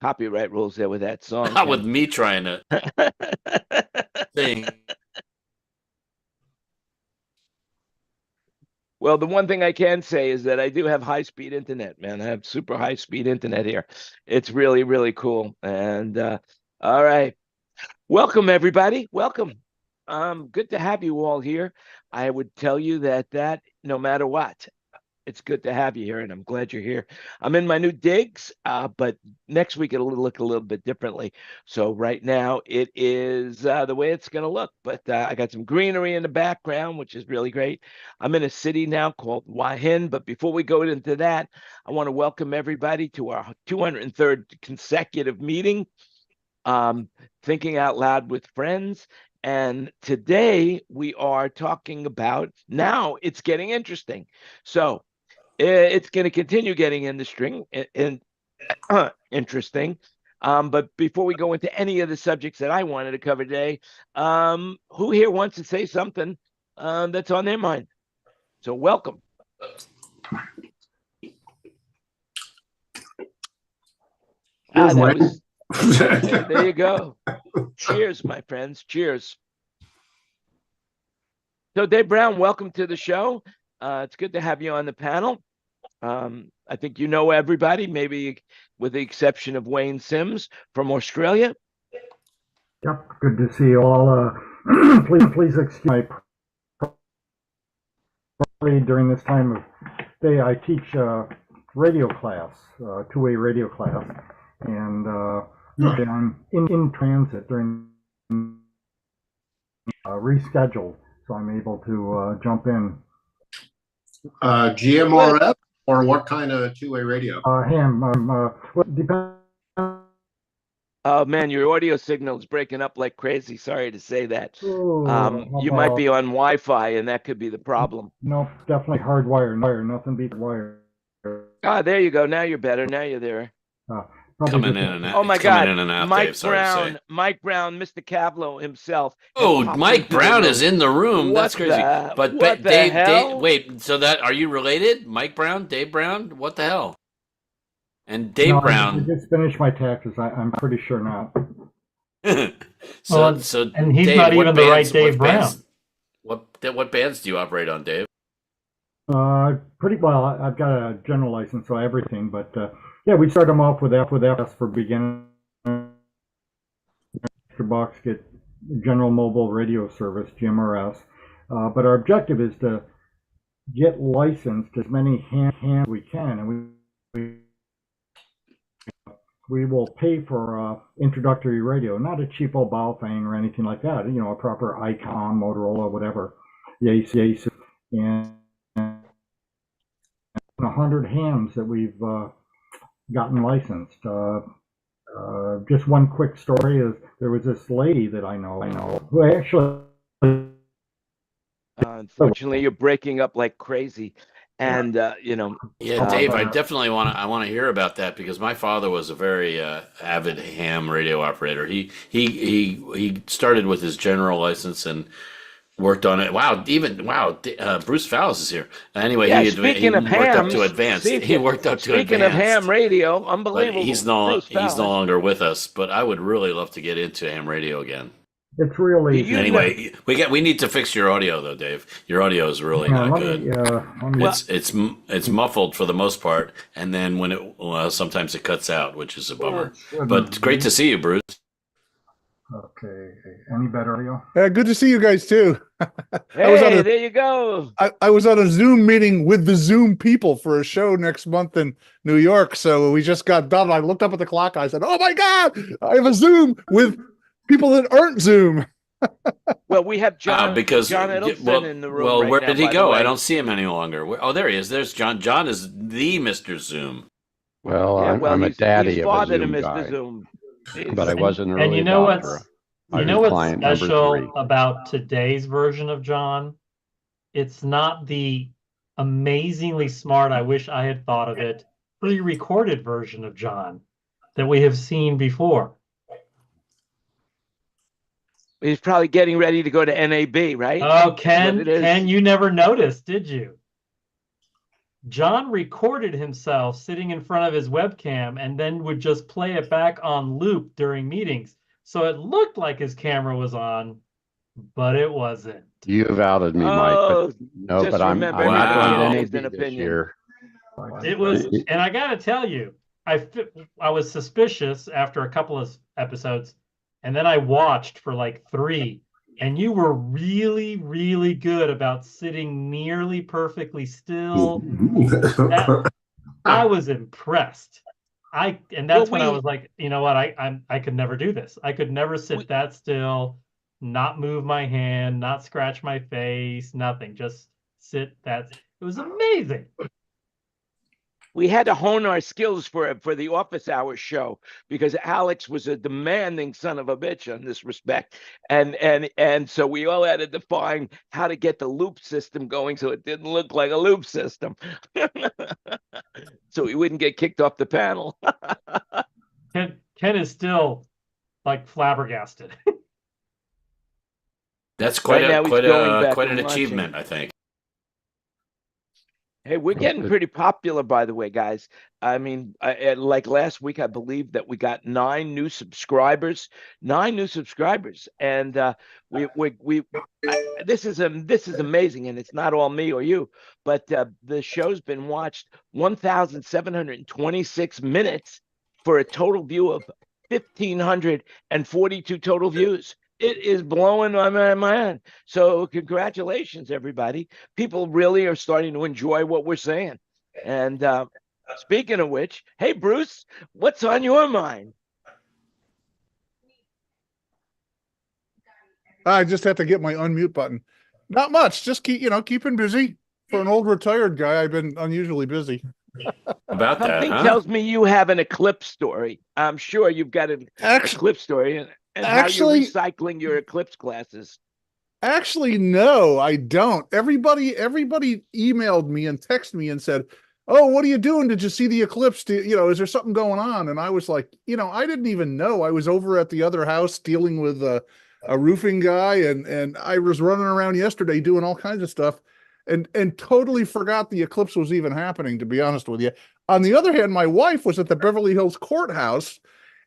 copyright rules there with that song. Not with me trying to sing. Well, the one thing I can say is that I do have high-speed internet, man. I have super high-speed internet here. It's really, really cool. And all right. Welcome, everybody. Welcome. Good to have you all here. I would tell you that no matter what, it's good to have you here, and I'm glad you're here. I'm in my new digs, but next week it'll look a little bit differently. So right now it is the way it's going to look, but I got some greenery in the background, which is really great. I'm in a city now called YAMAHA, but before we go into that, I want to welcome everybody to our 203rd consecutive meeting, Thinking Out Loud with Friends. And today we are talking about, now it's getting interesting. So it's going to continue getting interesting. But before we go into any of the subjects that I wanted to cover today, who here wants to say something that's on their mind? So welcome. There you go. Cheers, my friends. Cheers. So Dave Brown, welcome to the show. It's good to have you on the panel. I think you know everybody, maybe with the exception of Wayne Sims from Australia. Yep, good to see you all. Please excuse my during this time of day. I teach radio class, two-way radio class, and I'm in transit during rescheduled, so I'm able to jump in. GMRF, or what kind of two-way radio? Ham. Oh man, your audio signal is breaking up like crazy. Sorry to say that. You might be on Wi-Fi, and that could be the problem. No, definitely hardwired. Nothing beats wire. Ah, there you go. Now you're better. Now you're there. Coming in and out. Oh my God, Mike Brown, Mr. Cavlo himself. Oh, Mike Brown is in the room. That's crazy. But Dave, wait. So are you related? Mike Brown, Dave Brown? What the hell? And Dave Brown. I just finished my taxes. I'm pretty sure not. so and he's Dave, not even the right Dave Brown. What bands do you operate on, Dave? Pretty well. I've got a general license, so everything. But yeah, we start them off with FS for beginning. Box get general mobile radio service, GMRS. But our objective is to get licensed as many hands we can, and we will pay for introductory radio, not a cheapo Baofeng or anything like that. You know, a proper Icom, Motorola, whatever. Yes, and 100 hams that we've gotten licensed. Just one quick story is there was this lady that I know who actually. Unfortunately, you're breaking up like crazy. And yeah, Dave, I definitely want to hear about that, because my father was a very avid ham radio operator. He started with his general license and worked on it. Bruce Fowles is here. Anyway, yeah, he worked up to advanced. Speaking of ham radio, unbelievable. But he's no longer with us. But I would really love to get into ham radio again. It's really easy. Anyway, we need to fix your audio though, Dave. Your audio is really not good. It's muffled for the most part, and then when sometimes it cuts out, which is a bummer. But great to see you, Bruce. Okay, any better audio? Good to see you guys too. Hey, there you go. I was on a Zoom meeting with the Zoom people for a show next month in New York. So we just got done. I looked up at the clock. I said, "Oh my God, I have a Zoom with people that aren't Zoom." Well, we have John Edelson in the room. Well, right where now, did he by go? the way. I don't see him any longer. Oh, there he is. There's John. John is the Mr. Zoom. Well, I'm a daddy of a Zoom Mr. guy, Zoom. but I was an early And you know adopter. what's special about today's version of John? It's not the amazingly smart, I wish I had thought of it, pre-recorded version of John that we have seen before. He's probably getting ready to go to NAB, right? Oh, Ken, you never noticed, did you? John recorded himself sitting in front of his webcam and then would just play it back on loop during meetings. So it looked like his camera was on, but it wasn't. You've outed me, Mike. But no, just but I'm remember, not everybody going has to an NAB this opinion. year. It was, and I got to tell you, I was suspicious after a couple of episodes, and then I watched for like 3, and you were really, really good about sitting nearly perfectly still. I was impressed. And that's when I was like, you know what, I could never do this. I could never sit that still, not move my hand, not scratch my face, nothing. Just sit that. It was amazing. We had to hone our skills for the office hours show because Alex was a demanding son of a bitch in this respect, and so we all had to define how to get the loop system going so it didn't look like a loop system, so we wouldn't get kicked off the panel. Ken is still like flabbergasted. That's quite an achievement, I think. Hey, we're getting pretty popular, by the way, guys. I mean, like last week, I believe that we got 9 new subscribers, and this is amazing, and it's not all me or you, but the show's been watched 1,726 minutes for a total view of 1,542 total views. It is blowing my mind. So congratulations, everybody. People really are starting to enjoy what we're saying. And speaking of which, hey, Bruce, what's on your mind? I just have to get my unmute button. Not much. Just keeping busy. For an old retired guy, I've been unusually busy. About that, Something tells me you have an Eclipse story. I'm sure you've got an Eclipse story. And actually, how you're recycling your Eclipse classes. Actually, no, I don't. Everybody emailed me and texted me and said, "Oh, what are you doing? Did you see the eclipse? Is there something going on?" And I was like, I didn't even know. I was over at the other house dealing with a roofing guy, and I was running around yesterday doing all kinds of stuff, and totally forgot the eclipse was even happening, to be honest with you. On the other hand, my wife was at the Beverly Hills courthouse,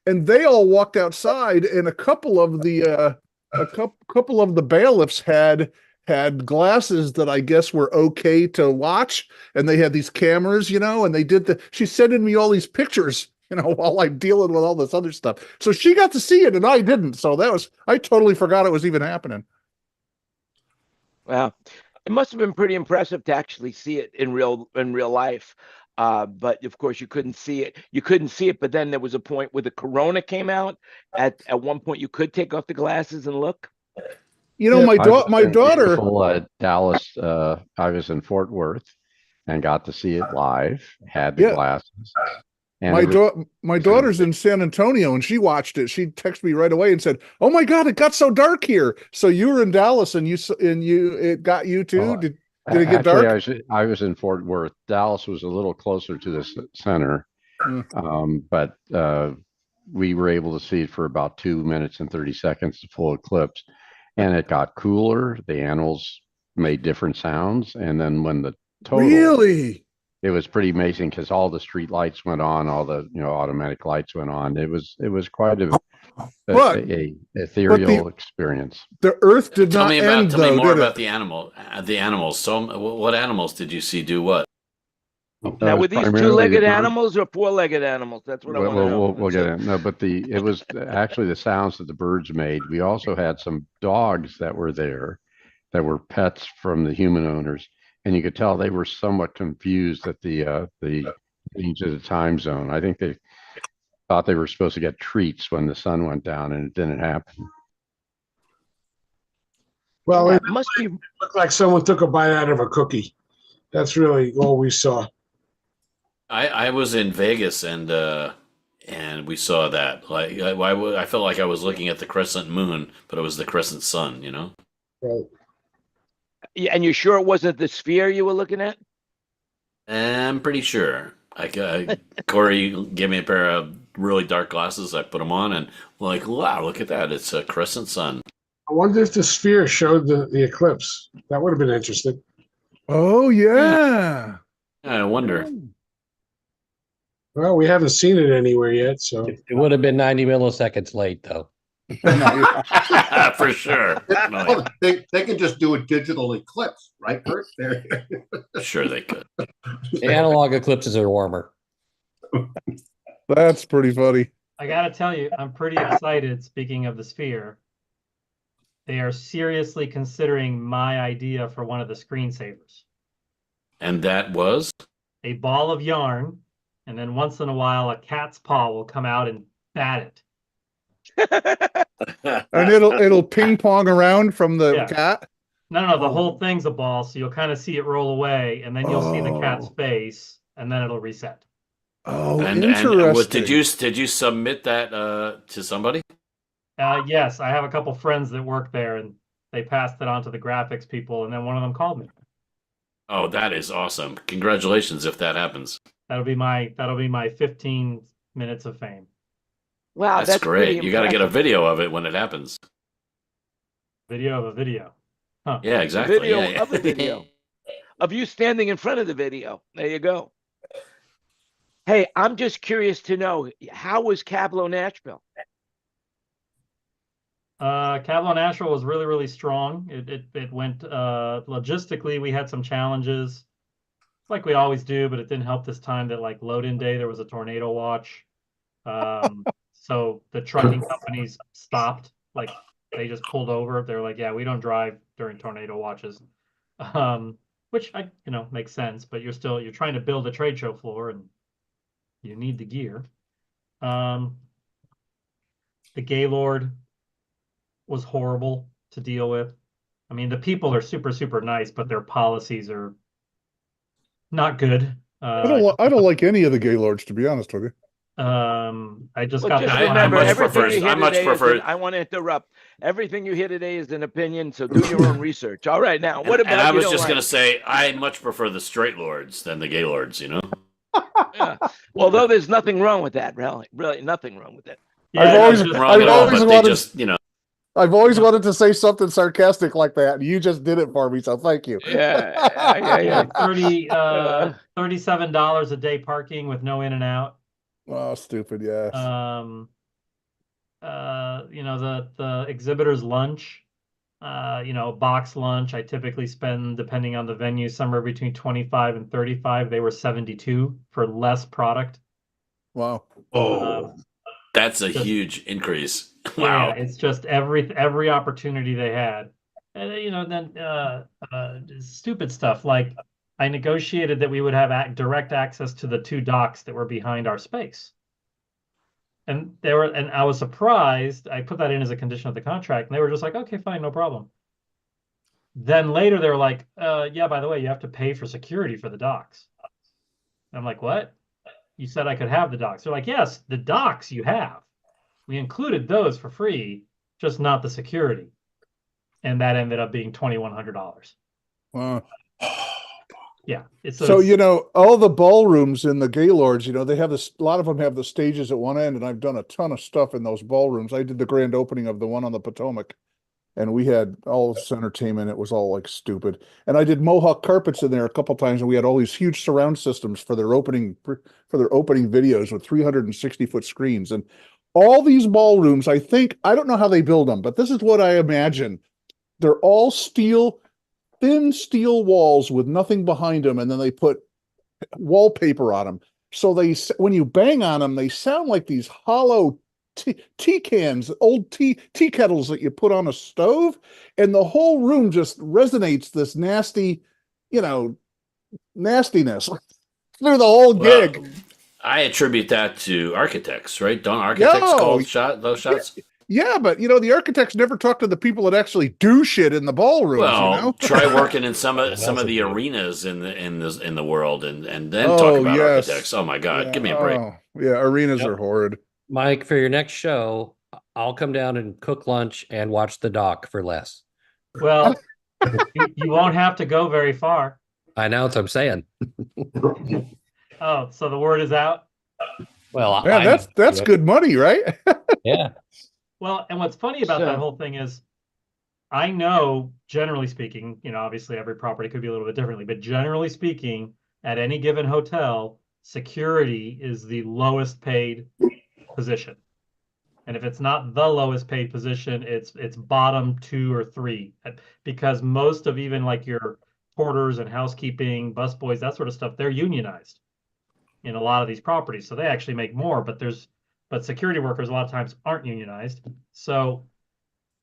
and they all walked outside, and a couple of the bailiffs had glasses that I guess were okay to watch, and they had these cameras, and they did she's sending me all these pictures, while I'm dealing with all this other stuff. So she got to see it, and I didn't. So I totally forgot it was even happening. Wow, it must have been pretty impressive to actually see it in real life. But of course you couldn't see it. But then there was a point where the corona came out. At one point you could take off the glasses and look. My daughter. Dallas. I was in Fort Worth and got to see it live. Had the glasses. And my daughter's in San Antonio, and she watched it. She texted me right away and said, "Oh my God, it got so dark here." So you were in Dallas, and it got you too. Did it get dark? I was in Fort Worth. Dallas was a little closer to the center, but we were able to see it for about 2 minutes and 30 seconds, the full eclipse, and it got cooler. The animals made different sounds, and then when the total really, it was pretty amazing because all the street lights went on, all the automatic lights went on. It was quite a ethereal experience. The Earth did not end. Tell me more about the animals. So, what animals did you see do what? Now, were these 2-legged animals or 4-legged animals? That's what I want to know. We'll get in. No, but it was actually the sounds that the birds made. We also had some dogs that were there, that were pets from the human owners, and you could tell they were somewhat confused at the change of the time zone. I think they thought they were supposed to get treats when the sun went down, and it didn't happen. Well, it must look like someone took a bite out of a cookie. That's really all we saw. I was in Vegas, and we saw that. Like I felt like I was looking at the crescent moon, but it was the crescent sun. Right. Yeah, and you're sure it wasn't the sphere you were looking at? I'm pretty sure. Corey gave me a pair of really dark glasses. I put them on, and wow, look at that! It's a crescent sun. I wonder if the sphere showed the eclipse. That would have been interesting. Oh yeah. I wonder. Well, we haven't seen it anywhere yet, so It would have been 90 milliseconds late, though. For sure. Oh, they can just do a digital eclipse, right, Kurt? There. Sure they could. The analog eclipses are warmer. That's pretty funny. I gotta tell you, I'm pretty excited. Speaking of the sphere, they are seriously considering my idea for one of the screensavers. And that was? A ball of yarn, and then once in a while, a cat's paw will come out and bat it. And it'll ping pong around from the Yeah. cat. No, the whole thing's a ball, so you'll kind of see it roll away, and then you'll see the cat's face, and then it'll reset. Oh, And interesting. did you submit that to somebody? Yes, I have a couple friends that work there, and they passed it on to the graphics people, and then one of them called me. Oh, that is awesome! Congratulations if that happens. That'll be my 15 minutes of fame. Wow, That's great. pretty You got to get a impressive. video of it when it happens. Video of a video. Huh. Yeah, exactly. Video Yeah. of a video of you standing in front of the video. There you go. Hey, I'm just curious to know, how was Cavlo Nashville? Cavlo Nashville was really, really strong. It went logistically, we had some challenges, like we always do, but it didn't help this time that like load-in day there was a tornado watch. So the trucking companies stopped, like they just pulled over. They're like, yeah, we don't drive during tornado watches. Which makes sense, but you're trying to build a trade show floor and you need the gear. The Gaylord was horrible to deal with. I mean, the people are super, super nice, but their policies are not good. I don't like any of the Gaylords, to be honest with you. I just Well, got just the remember, much everything prefer- you hear I much today prefer- I want to interrupt. Everything you hear today is an opinion, so do your own research. All right, now, what about And I you was don't just like? going to say, I much prefer the straight lords than the gay lords, you know? Yeah. Although there's nothing wrong with that, really nothing wrong with it. Yeah, I've always- just- Wrong at all, always but they wanted- just, I've always wanted to say something sarcastic like that, and you just did it for me, so thank you. Yeah. $37 a day parking with no in and out. Oh, stupid, yes. The exhibitor's lunch, box lunch, I typically spend, depending on the venue, somewhere between 25 and 35. They were 72 for less product. Wow. that's a huge increase. Yeah, Wow. it's just every opportunity they had. And then stupid stuff like I negotiated that we would have direct access to the two docks that were behind our space. And I was surprised. I put that in as a condition of the contract, and they were just like, okay, fine, no problem. Then later they were like, yeah, by the way, you have to pay for security for the docks. And I'm like, what? You said I could have the docks. They're like, yes, the docks you have. We included those for free, just not the security. And that ended up being $2,100. Wow. Yeah. So, all the ballrooms in the Gaylords, they have this, a lot of them have the stages at one end, and I've done a ton of stuff in those ballrooms. I did the grand opening of the one on the Potomac, and we had all this entertainment. It was all like stupid. And I did Mohawk carpets in there a couple times, and we had all these huge surround systems for their opening videos with 360-foot screens. And all these ballrooms, I don't know how they build them, but this is what I imagine. They're all thin steel walls with nothing behind them, and then they put wallpaper on them. So when you bang on them, they sound like these hollow tea cans, old tea kettles that you put on a stove, and the whole room just resonates this nasty, nastiness through the whole gig. I attribute that to architects, right? Don't architects call those shots? Yeah, but the architects never talk to the people that actually do shit in the ballrooms. Well, try working in some of the arenas in the world, and then talk about architects. Oh my God, yeah. give me a break. Yeah, arenas are horrid. Mike, for your next show, I'll come down and cook lunch and watch the dock for less. Well, you won't have to go very far. I know what I'm saying. Oh, so the word is out? Well, yeah, that's good money, right? Yeah. Well, and what's funny about that whole thing is, I know, generally speaking, obviously every property could be a little bit differently, but generally speaking, at any given hotel, security is the lowest paid position. And if it's not the lowest paid position, it's bottom 2 or 3, because most of even like your porters and housekeeping, busboys, that sort of stuff, they're unionized in a lot of these properties. So they actually make more, but security workers a lot of times aren't unionized. So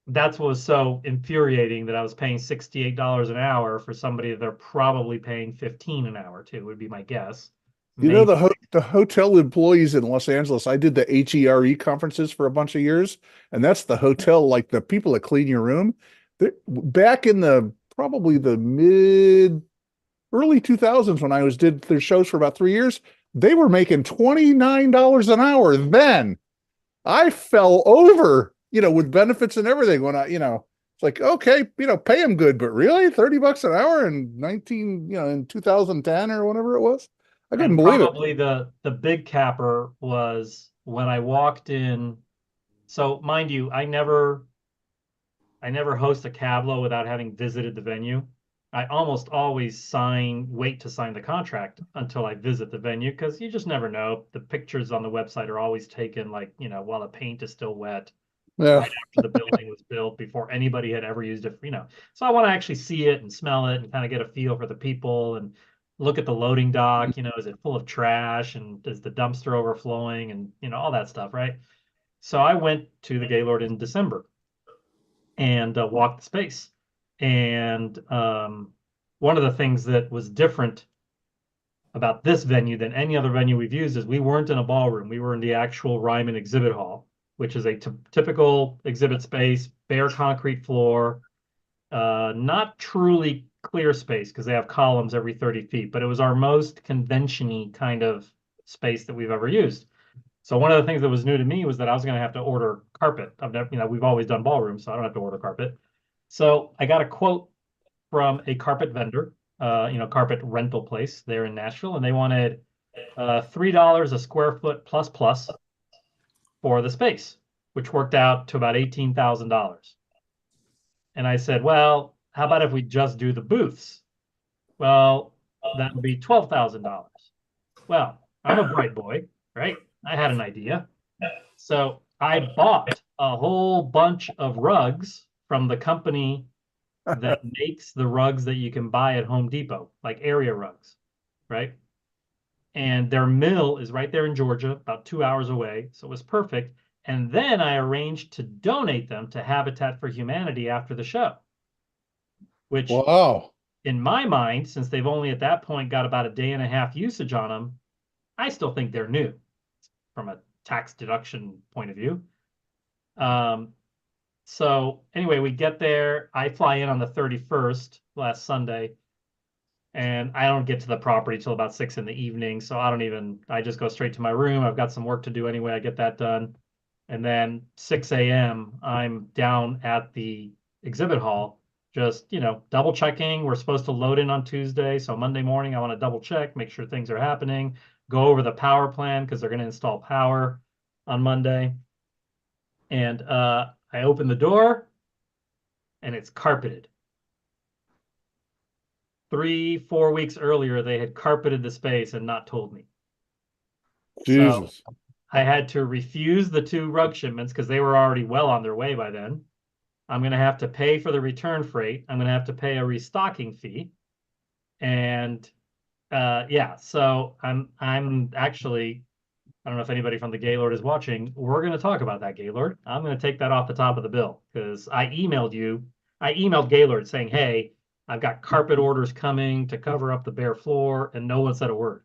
that's what was so infuriating, that I was paying $68 an hour for somebody that they're probably paying 15 an hour to, would be my guess. You know, the hotel employees in Los Angeles, I did the HERE conferences for a bunch of years, and that's the hotel, like the people that clean your room. Back in probably the early 2000s, when I did their shows for about 3 years, they were making $29 an hour. Then I fell over, with benefits and everything, when it's like, okay, pay them good, but really $30 an hour in 2010 or whenever it was. I couldn't believe it. Probably the big capper was when I walked in. So mind you, I never host a Cavlo without having visited the venue. I almost always wait to sign the contract until I visit the venue, because you just never know. The pictures on the website are always taken while the paint is still wet, right after the building was built, before anybody had ever used it. So I want to actually see it and smell it and kind of get a feel for the people and look at the loading dock. Is it full of trash, and is the dumpster overflowing, and all that stuff, right? So I went to the Gaylord in December and walked the space. And one of the things that was different about this venue than any other venue we've used is we weren't in a ballroom. We were in the actual Ryman exhibit hall, which is a typical exhibit space, bare concrete floor, not truly clear space because they have columns every 30 feet, but it was our most convention-y kind of space that we've ever used. So one of the things that was new to me was that I was going to have to order carpet. We've always done ballrooms, so I don't have to order carpet. So I got a quote from a carpet vendor, carpet rental place there in Nashville, and they wanted $3 a square foot plus for the space, which worked out to about $18,000. And I said, well, how about if we just do the booths? Well, that would be $12,000. Well, I'm a bright boy, right? I had an idea. So I bought a whole bunch of rugs from the company that makes the rugs that you can buy at Home Depot, like area rugs, right? And their mill is right there in Georgia, about 2 hours away. So it was perfect. And then I arranged to donate them to Habitat for Humanity after the show, which, wow, in my mind, since they've only at that point got about a day and a half usage on them, I still think they're new from a tax deduction point of view. So anyway, we get there. I fly in on the 31st, last Sunday, and I don't get to the property till about 6 in the evening. So I just go straight to my room. I've got some work to do anyway. I get that done. And then 6 a.m., I'm down at the exhibit hall, just, double checking. We're supposed to load in on Tuesday. So Monday morning, I want to double check, make sure things are happening, go over the power plan because they're going to install power on Monday. And I open the door and it's carpeted. 3-4 weeks earlier, they had carpeted the space and not told me. Jesus. So I had to refuse the 2 rug shipments because they were already well on their way by then. I'm going to have to pay for the return freight. I'm going to have to pay a restocking fee. And so I'm actually, I don't know if anybody from the Gaylord is watching. We're going to talk about that, Gaylord. I'm going to take that off the top of the bill because I emailed Gaylord saying, hey, I've got carpet orders coming to cover up the bare floor, and no one said a word.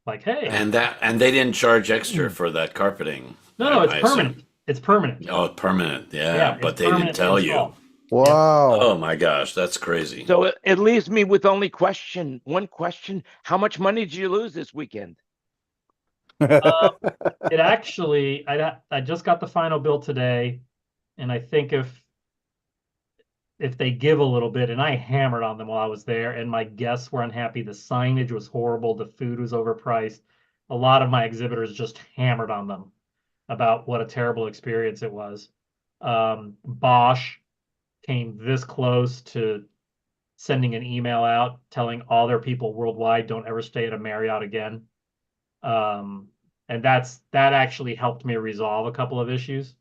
Like, hey. And they didn't charge extra for that carpeting. No, it's permanent. Assume. It's permanent. Oh, permanent. Yeah, but they didn't tell you. Wow. Oh my gosh, that's crazy. So it leaves me with only one question. How much money did you lose this weekend? It actually, I just got the final bill today, and I think if they give a little bit, and I hammered on them while I was there, and my guests were unhappy. The signage was horrible. The food was overpriced. A lot of my exhibitors just hammered on them about what a terrible experience it was. Bosch came this close to sending an email out telling all their people worldwide, don't ever stay at a Marriott again. And that actually helped me resolve a couple of issues,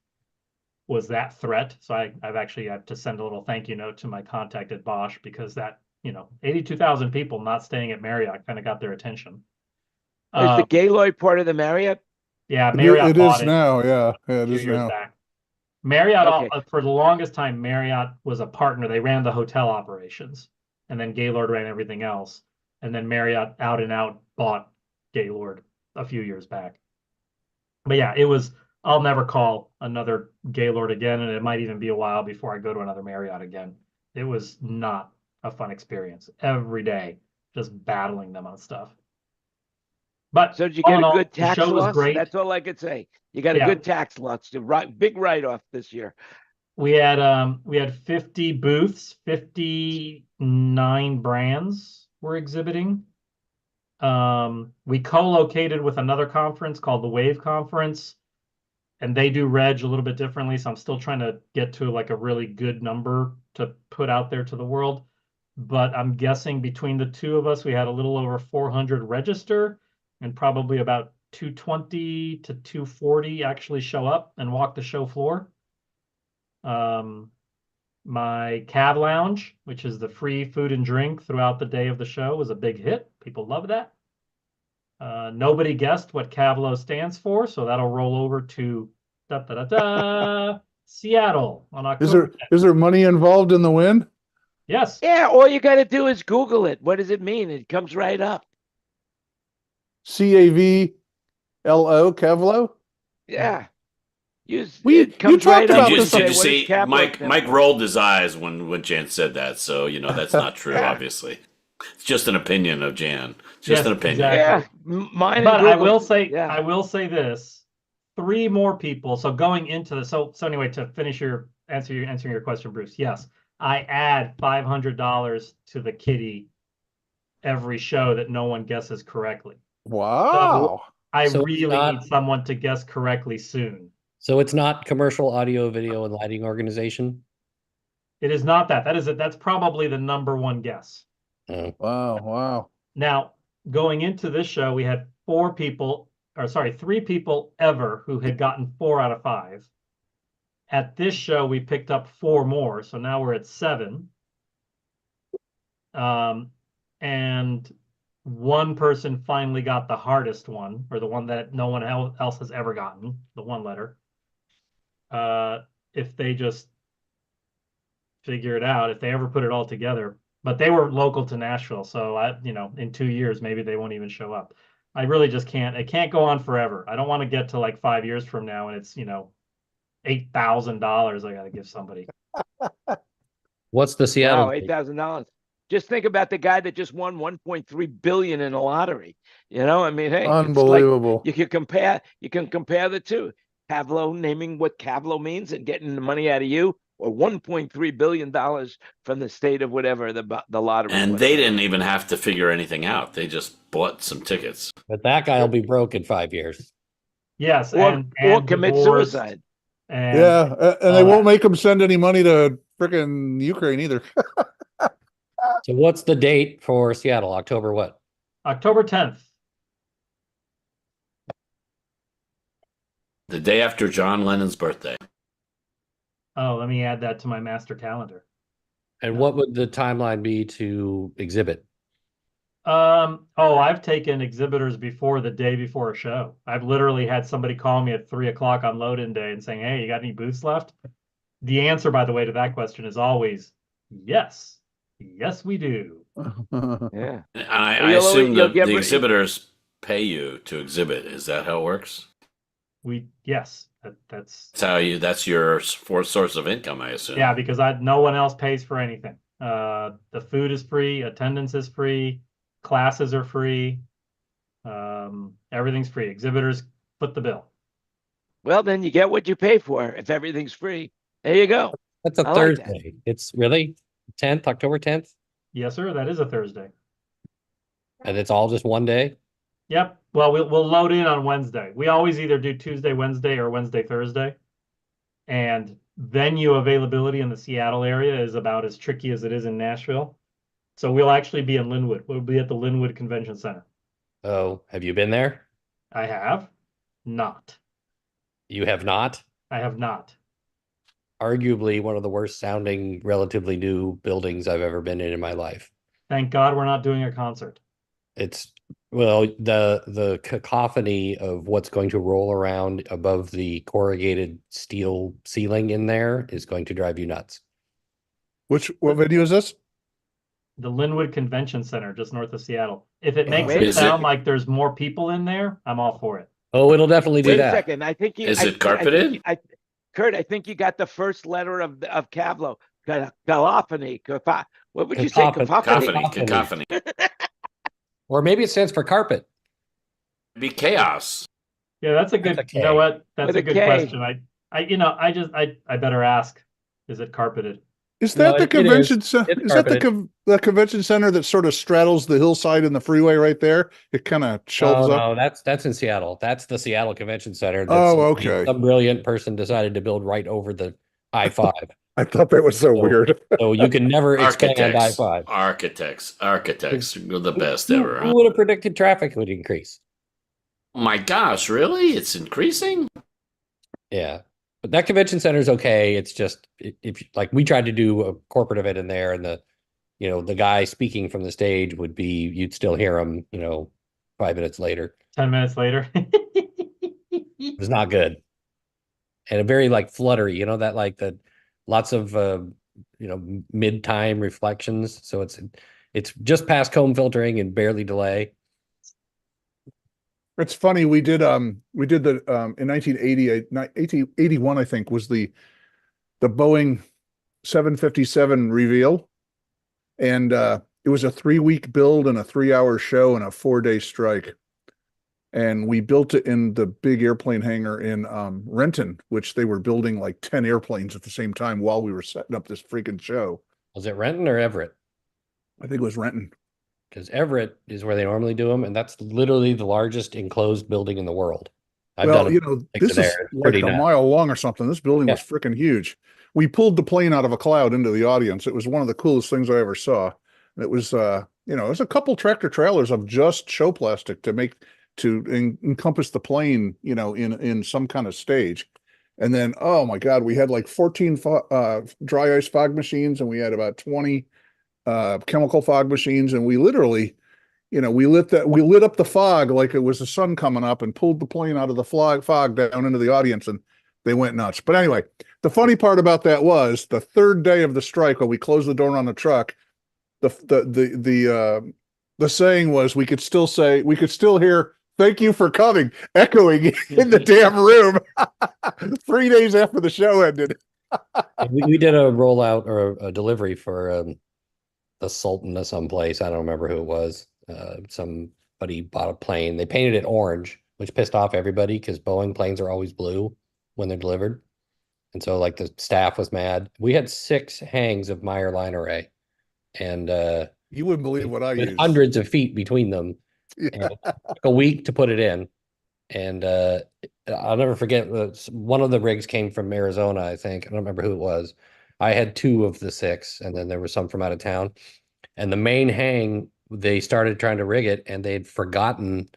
was that threat. So I've actually had to send a little thank you note to my contact at Bosch, because that, 82,000 people not staying at Marriott kind of got their attention. Is the Gaylord part of the Marriott? Yeah, Marriott It bought is now. Yeah, a it few is years now. back. Marriott, Okay. for the longest time, Marriott was a partner. They ran the hotel operations, and then Gaylord ran everything else. And then Marriott out and out bought Gaylord a few years back. But yeah, I'll never call another Gaylord again, and it might even be a while before I go to another Marriott again. It was not a fun experience every day, just battling them on stuff. But So did you all get in a all, good the tax show was loss? great. That's all I could say. You got a Yeah. good tax loss. Big write-off this year. We had 50 booths, 59 brands were exhibiting. We co-located with another conference called the Wave Conference, and they do reg a little bit differently. So I'm still trying to get to like a really good number to put out there to the world. But I'm guessing between the two of us, we had a little over 400 register, and probably about 220 to 240 actually show up and walk the show floor. My Cab Lounge, which is the free food and drink throughout the day of the show, was a big hit. People love that. Nobody guessed what Cavlo stands for, so that'll roll over to Seattle on October 10th. Is there money involved in the win? Yes. Yeah, all you got to do is Google it. What does it mean? It comes right up. Cavlo, Cavlo. Yeah. You It comes talked right about up. this. Did you What see does Cavlo Mike? stand Mike for? rolled his eyes when Jan said that, so that's not true. Yeah. Obviously, it's just an opinion of Jan. It's just Yes, an opinion. exactly. Yeah, mine. But and I Google. will say, Yeah. I will say this: 3 more people. So going into the so anyway, to finish answering your question, Bruce. Yes, I add $500 to the kitty every show that no one guesses correctly. Wow. I So it's really not- need someone to guess correctly soon. So it's not commercial audio, video, and lighting organization? It is not that. That's probably the number one guess. Oh. Wow. Now, going into this show, we had 3 people ever who had gotten 4 out of 5. At this show, we picked up 4 more, so now we're at 7. And one person finally got the hardest one, or the one that no one else has ever gotten, the 1 letter. If they just figure it out, if they ever put it all together. But they were local to Nashville, so in 2 years, maybe they won't even show up. I really just can't. It can't go on forever. I don't want to get to like 5 years from now and it's $8,000 I got to give somebody. What's the Seattle Wow, date? $8,000. Just think about the guy that just won 1.3 billion in a lottery. I mean, hey, Unbelievable. It's like you can compare the two. Cavlo naming what Cavlo means and getting the money out of you, or $1.3 billion from the state of whatever the lottery. And was. they didn't even have to figure anything out. They just bought some tickets. But that guy will be broke in 5 years. Yes, or commit divorced, suicide. and And they won't make him send any money to frickin' Ukraine either. So what's the date for Seattle? October what? October 10th. The day after John Lennon's birthday. Oh, let me add that to my master calendar. And what would the timeline be to exhibit? I've taken exhibitors before the day before a show. I've literally had somebody call me at 3:00 on load-in day and saying, "Hey, you got any booths left?" The answer, by the way, to that question is always yes. Yes, we do. Yeah. And I assume the exhibitors pay you to exhibit. Is that how it works? Yes. That's your source of income, I assume. Yeah, because no one else pays for anything. The food is free, attendance is free, classes are free, everything's free. Exhibitors foot the bill. Well, then you get what you pay for. If everything's free, there you go. That's a Thursday. It's really 10th, October 10th? Yes, sir. That is a Thursday. And it's all just one day? Yep. Well, we'll load in on Wednesday. We always either do Tuesday, Wednesday, or Wednesday, Thursday. And venue availability in the Seattle area is about as tricky as it is in Nashville. So we'll actually be in Linwood. We'll be at the Linwood Convention Center. Oh, have you been there? I have not. You have not? I have not. Arguably one of the worst sounding, relatively new buildings I've ever been in my life. Thank God we're not doing a concert. It's well, the cacophony of what's going to roll around above the corrugated steel ceiling in there is going to drive you nuts. What venue is this? The Linwood Convention Center, just north of Seattle. If it makes Wait it a sound second. like there's more people in there, I'm all for it. Oh, it'll definitely do Wait a that. second. I think you. Is I- it carpeted? Kurt, I think you got the first letter of Cavlo. Cacophony. What would you say? Cacophony. Cacophony. Or maybe it stands for carpet. It'd be chaos. Yeah, that's a good. That's a You know K. what? That's With a a good K. question. I better ask. Is it carpeted? Is that No, the it convention is. center? It's Is that carpeted. the convention center that sort of straddles the hillside and the freeway right there? It kind of shelves up. No, that's in Seattle. That's the Seattle Convention Center. That Oh, somebody- okay. Some brilliant person decided to build right over the I-5. I thought that was so weird. So you can never expand Architects. I-5. Architects are the best ever. Who Huh? would have predicted traffic would increase? Oh my gosh, really? It's increasing? Yeah. But that convention center is okay. It's just if like we tried to do a corporate event in there and the guy speaking from the stage would be you'd still hear him, 5 minutes later. 10 minutes later. It was not good. And a very like fluttery, that like the lots of mid-time reflections. So it's just past comb filtering and barely delay. It's funny. We did the in 1981, I think, was the Boeing 757 reveal. And it was a 3-week build and a 3-hour show and a 4-day strike. And we built it in the big airplane hangar in Renton, which they were building like 10 airplanes at the same time while we were setting up this freaking show. Was it Renton or Everett? I think it was Renton. Because Everett is where they normally do them, and that's literally the largest enclosed building in the world. I've Well, done a this is there. It's like pretty a nuts. mile long or something. This building was freaking huge. We pulled the plane out of a cloud into the audience. It was one of the coolest things I ever saw. It was, it was a couple tractor trailers of just show plastic to encompass the plane, in some kind of stage. And then, oh my God, we had like 14 dry ice fog machines, and we had about 20 chemical fog machines, and we literally, we lit up the fog like it was the sun coming up and pulled the plane out of the fog down into the audience, and they went nuts. But anyway, the funny part about that was the third day of the strike, when we closed the door on the truck, the saying was we could still hear "Thank you for coming" echoing in the damn room 3 days after the show ended. We did a rollout or a delivery for the Sultan of someplace. I don't remember who it was. Somebody bought a plane. They painted it orange, which pissed off everybody because Boeing planes are always blue when they're delivered. And so like the staff was mad. We had 6 hangs of Meyer line array. And you wouldn't believe what I with used. hundreds of feet between them. Yeah. And it took a week to put it in. And I'll never forget, one of the rigs came from Arizona, I think. I don't remember who it was. I had 2 of the 6, and then there were some from out of town. And the main hang, they started trying to rig it, and they'd forgotten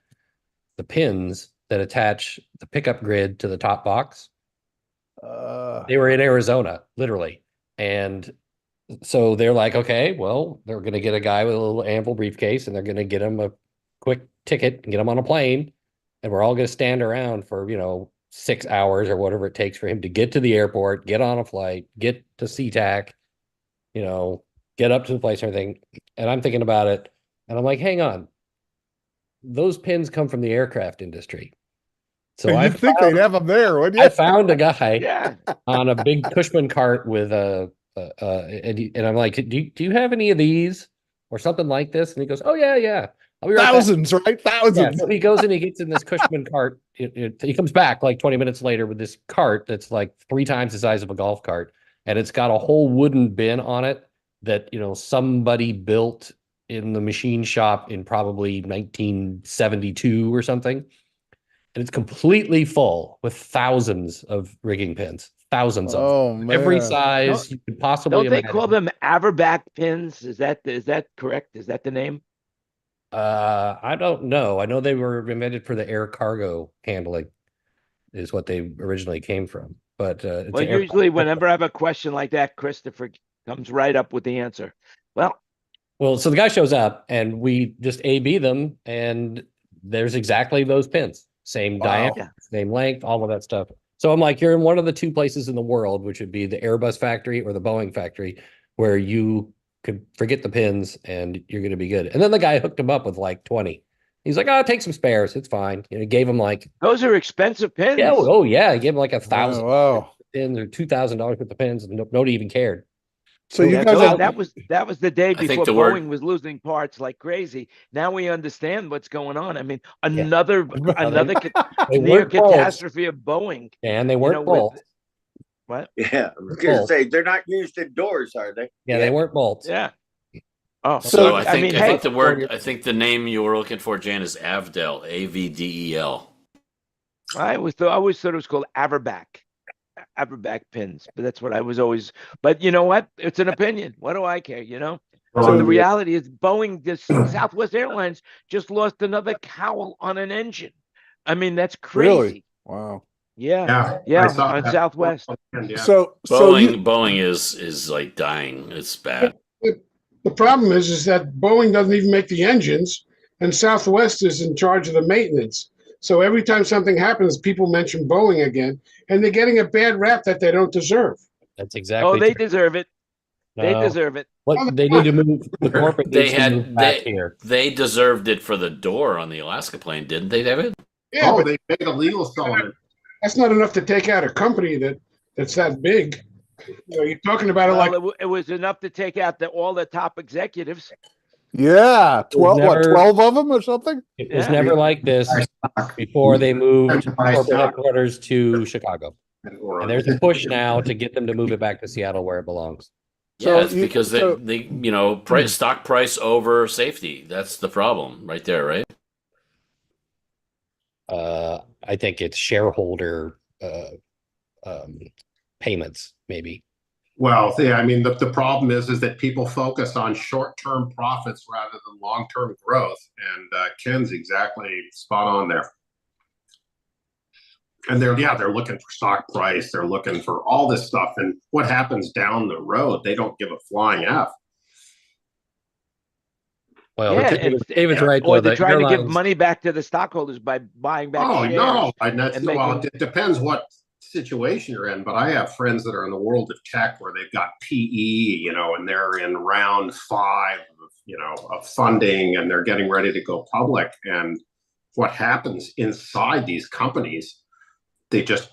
the pins that attach the pickup grid to the top box. They were in Arizona, literally. And so they're like, okay, well, they're going to get a guy with a little Anvil briefcase, and they're going to get him a quick ticket and get him on a plane. And we're all going to stand around for, 6 hours or whatever it takes for him to get to the airport, get on a flight, get to SeaTac, get up to the place and everything. And I'm thinking about it, and I'm like, hang on. Those pins come from the aircraft industry. So I think they'd have them there, wouldn't you? I found a guy Yeah. on a big Cushman cart with and I'm like, do you have any of these or something like this? And he goes, oh yeah. I'll be right back. Thousands, right? Thousands. Yeah, so he goes and he gets in this Cushman cart. He comes back like 20 minutes later with this cart that's like 3 times the size of a golf cart, and it's got a whole wooden bin on it that somebody built in the machine shop in probably 1972 or something. and it's completely full with thousands of rigging pins, thousands of Oh them, every man. size you could possibly Don't they imagine. call them Averback pins? Is that correct? Is that the name? I don't know. I know they were invented for the air cargo handling, is what they originally came from. But it's Well, an air usually cargo. whenever I have a question like that, Christopher comes right up with the answer. Well, so the guy shows up and we just A/B them, and there's exactly those pins, same Wow. diameter, same length, all of that stuff. So I'm like, you're in one of the two places in the world, which would be the Airbus factory or the Boeing factory, where you could forget the pins and you're going to be good. And then the guy hooked him up with like 20. He's like, "Oh, take some spares. It's fine." You know, he gave him like, those are expensive pins. yeah, oh yeah, he gave him like $1,000 Wow. pins or $2,000 worth of pins, and nobody even cared. So you Yeah, guys have, that was the day think before the word- Boeing was losing parts like crazy. Now we understand what's going on. I mean, another They near weren't bolts, catastrophe of Boeing. and they weren't with- bolts. What? Yeah, I was gonna say they're not used indoors, are they? Yeah, they weren't bolts. Yeah. Oh, So look, I think hey, the name you were looking for, Jan, is Avdel, Avdel. I always thought it was called Averback pins, but that's what I was always. But you know what? It's an opinion. What do I care? You know. So the reality is, Boeing, Southwest Airlines, just lost another cowl on an engine. I mean, that's crazy. really? Wow. Yeah, I saw on that. Southwest. Yeah. So Boeing is like dying. It's bad. The problem is that Boeing doesn't even make the engines, and Southwest is in charge of the maintenance. So every time something happens, people mention Boeing again, and they're getting a bad rap that they don't deserve. That's exactly. Oh, they true. deserve it. They No. deserve it. What they need to move the corporate They needs to move back here. they deserved it for the door on the Alaska plane, didn't they, David? Yeah, Oh, but they made a legal settlement. that's not enough to take out a company that's that big. You know, you're talking about it like Well, it was enough to take out all the top executives. yeah, 12 never- 12 of them or something? It was Yeah. never like this before they moved corporate headquarters to Chicago. And there's a push now to get them to move it back to Seattle where it belongs. Yeah, it's because so- they stock price over safety. That's the problem right there, right? I think it's shareholder payments, maybe. Well, yeah, I mean, the problem is that people focus on short-term profits rather than long-term growth. And Ken's exactly spot on there. And they're looking for stock price. They're looking for all this stuff. And what happens down the road, they don't give a flying F. Well, Yeah, David's right. Or though, they're the trying to give airlines- money back to the stockholders by buying back Oh, shares. no. And that's, and well, making- it depends what situation you're in, but I have friends that are in the world of tech where they've got PE, and they're in round 5 of funding, and they're getting ready to go public. And what happens inside these companies, they just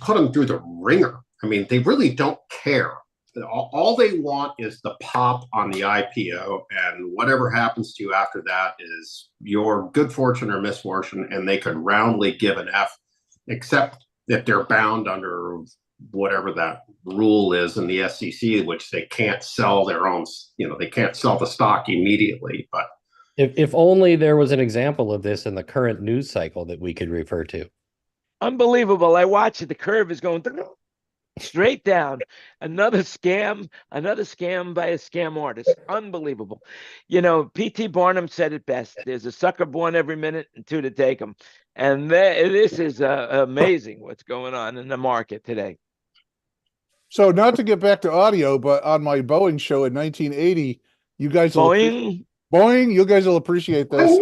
put them through the ringer. I mean, they really don't care. All they want is the pop on the IPO, and whatever happens to you after that is your good fortune or misfortune, and they could roundly give an F, except that they're bound under whatever that rule is in the SEC, which they can't sell their own, they can't sell the stock immediately. But If only there was an example of this in the current news cycle that we could refer to. Unbelievable. I watch it. The curve is going straight down. Another scam by a scam artist. Unbelievable. P.T. Barnum said it best. There's a sucker born every minute and 2 to take them. And this is amazing what's going on in the market today. So not to get back to audio, but on my Boeing show in 1980, you guys Boeing, you guys will appreciate this.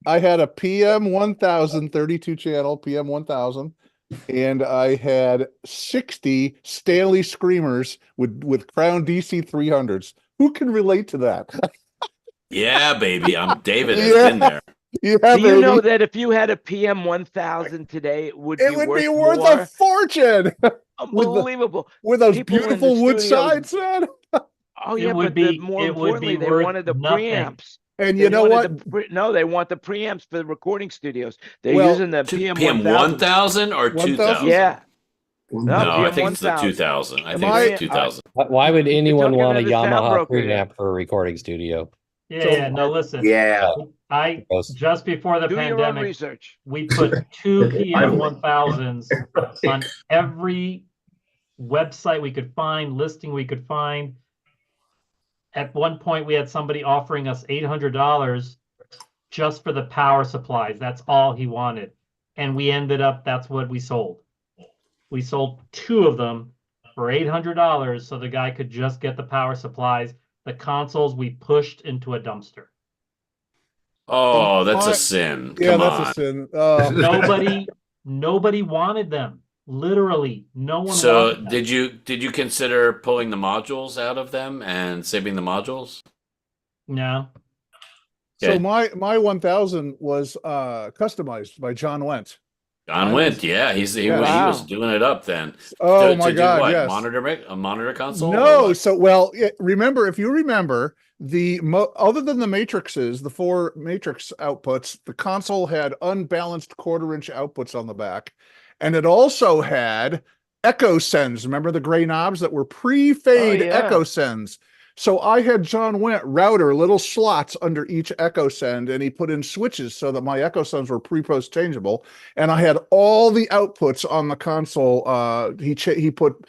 I had a PM 1000 32 channel PM 1000, and I had 60 Stanley Screamers with Crown DC 300s. Who can relate to that? Yeah, baby. I'm David has Yeah. been there. Yeah, do you know baby. that if you had a PM 1000 today, it would It be would worth be worth more? a fortune Unbelievable. with those People in beautiful the wood studios- sides, man. Oh It yeah, would but be- more it would be importantly, they worth wanted the nothing. preamps. And They you know wanted what? No, they want the preamps for the recording studios. They're Well, using the PM PM 1000 or 1000? 2000? Yeah. No, I PM think it's the 1000. 2000. I Am think I- it's 2000. Why would anyone talking want a to the sound Yamaha broker here. preamp for a recording studio? Yeah, no, listen. Yeah. Just before the Do your own pandemic, research. we put 2 PM 1000s on every website we could find, listing we could find. At one point, we had somebody offering us $800 just for the power supplies. That's all he wanted. And we ended up, that's what we sold. We sold 2 of them for $800 so the guy could just get the power supplies. The consoles we pushed into a dumpster. Oh, that's a sin. Come on. A sin. Nobody wanted them. Literally, no one. So wanted them. did you consider pulling the modules out of them and saving the modules? No. So Okay. my 1000 was customized by John Wendt. John Wendt, yeah, he was doing it up then. Oh to my do God! what? Yes. Monitor console? No, remember, if you remember, other than the matrices, the 4 matrix outputs, the console had unbalanced 1/4-inch outputs on the back, and it also had echo sends. Remember the gray knobs that were pre-fade echo sends? So I had John Wendt router little slots under each echo send, and he put in switches so that my echo sends were pre-post changeable. And I had all the outputs on the console. He put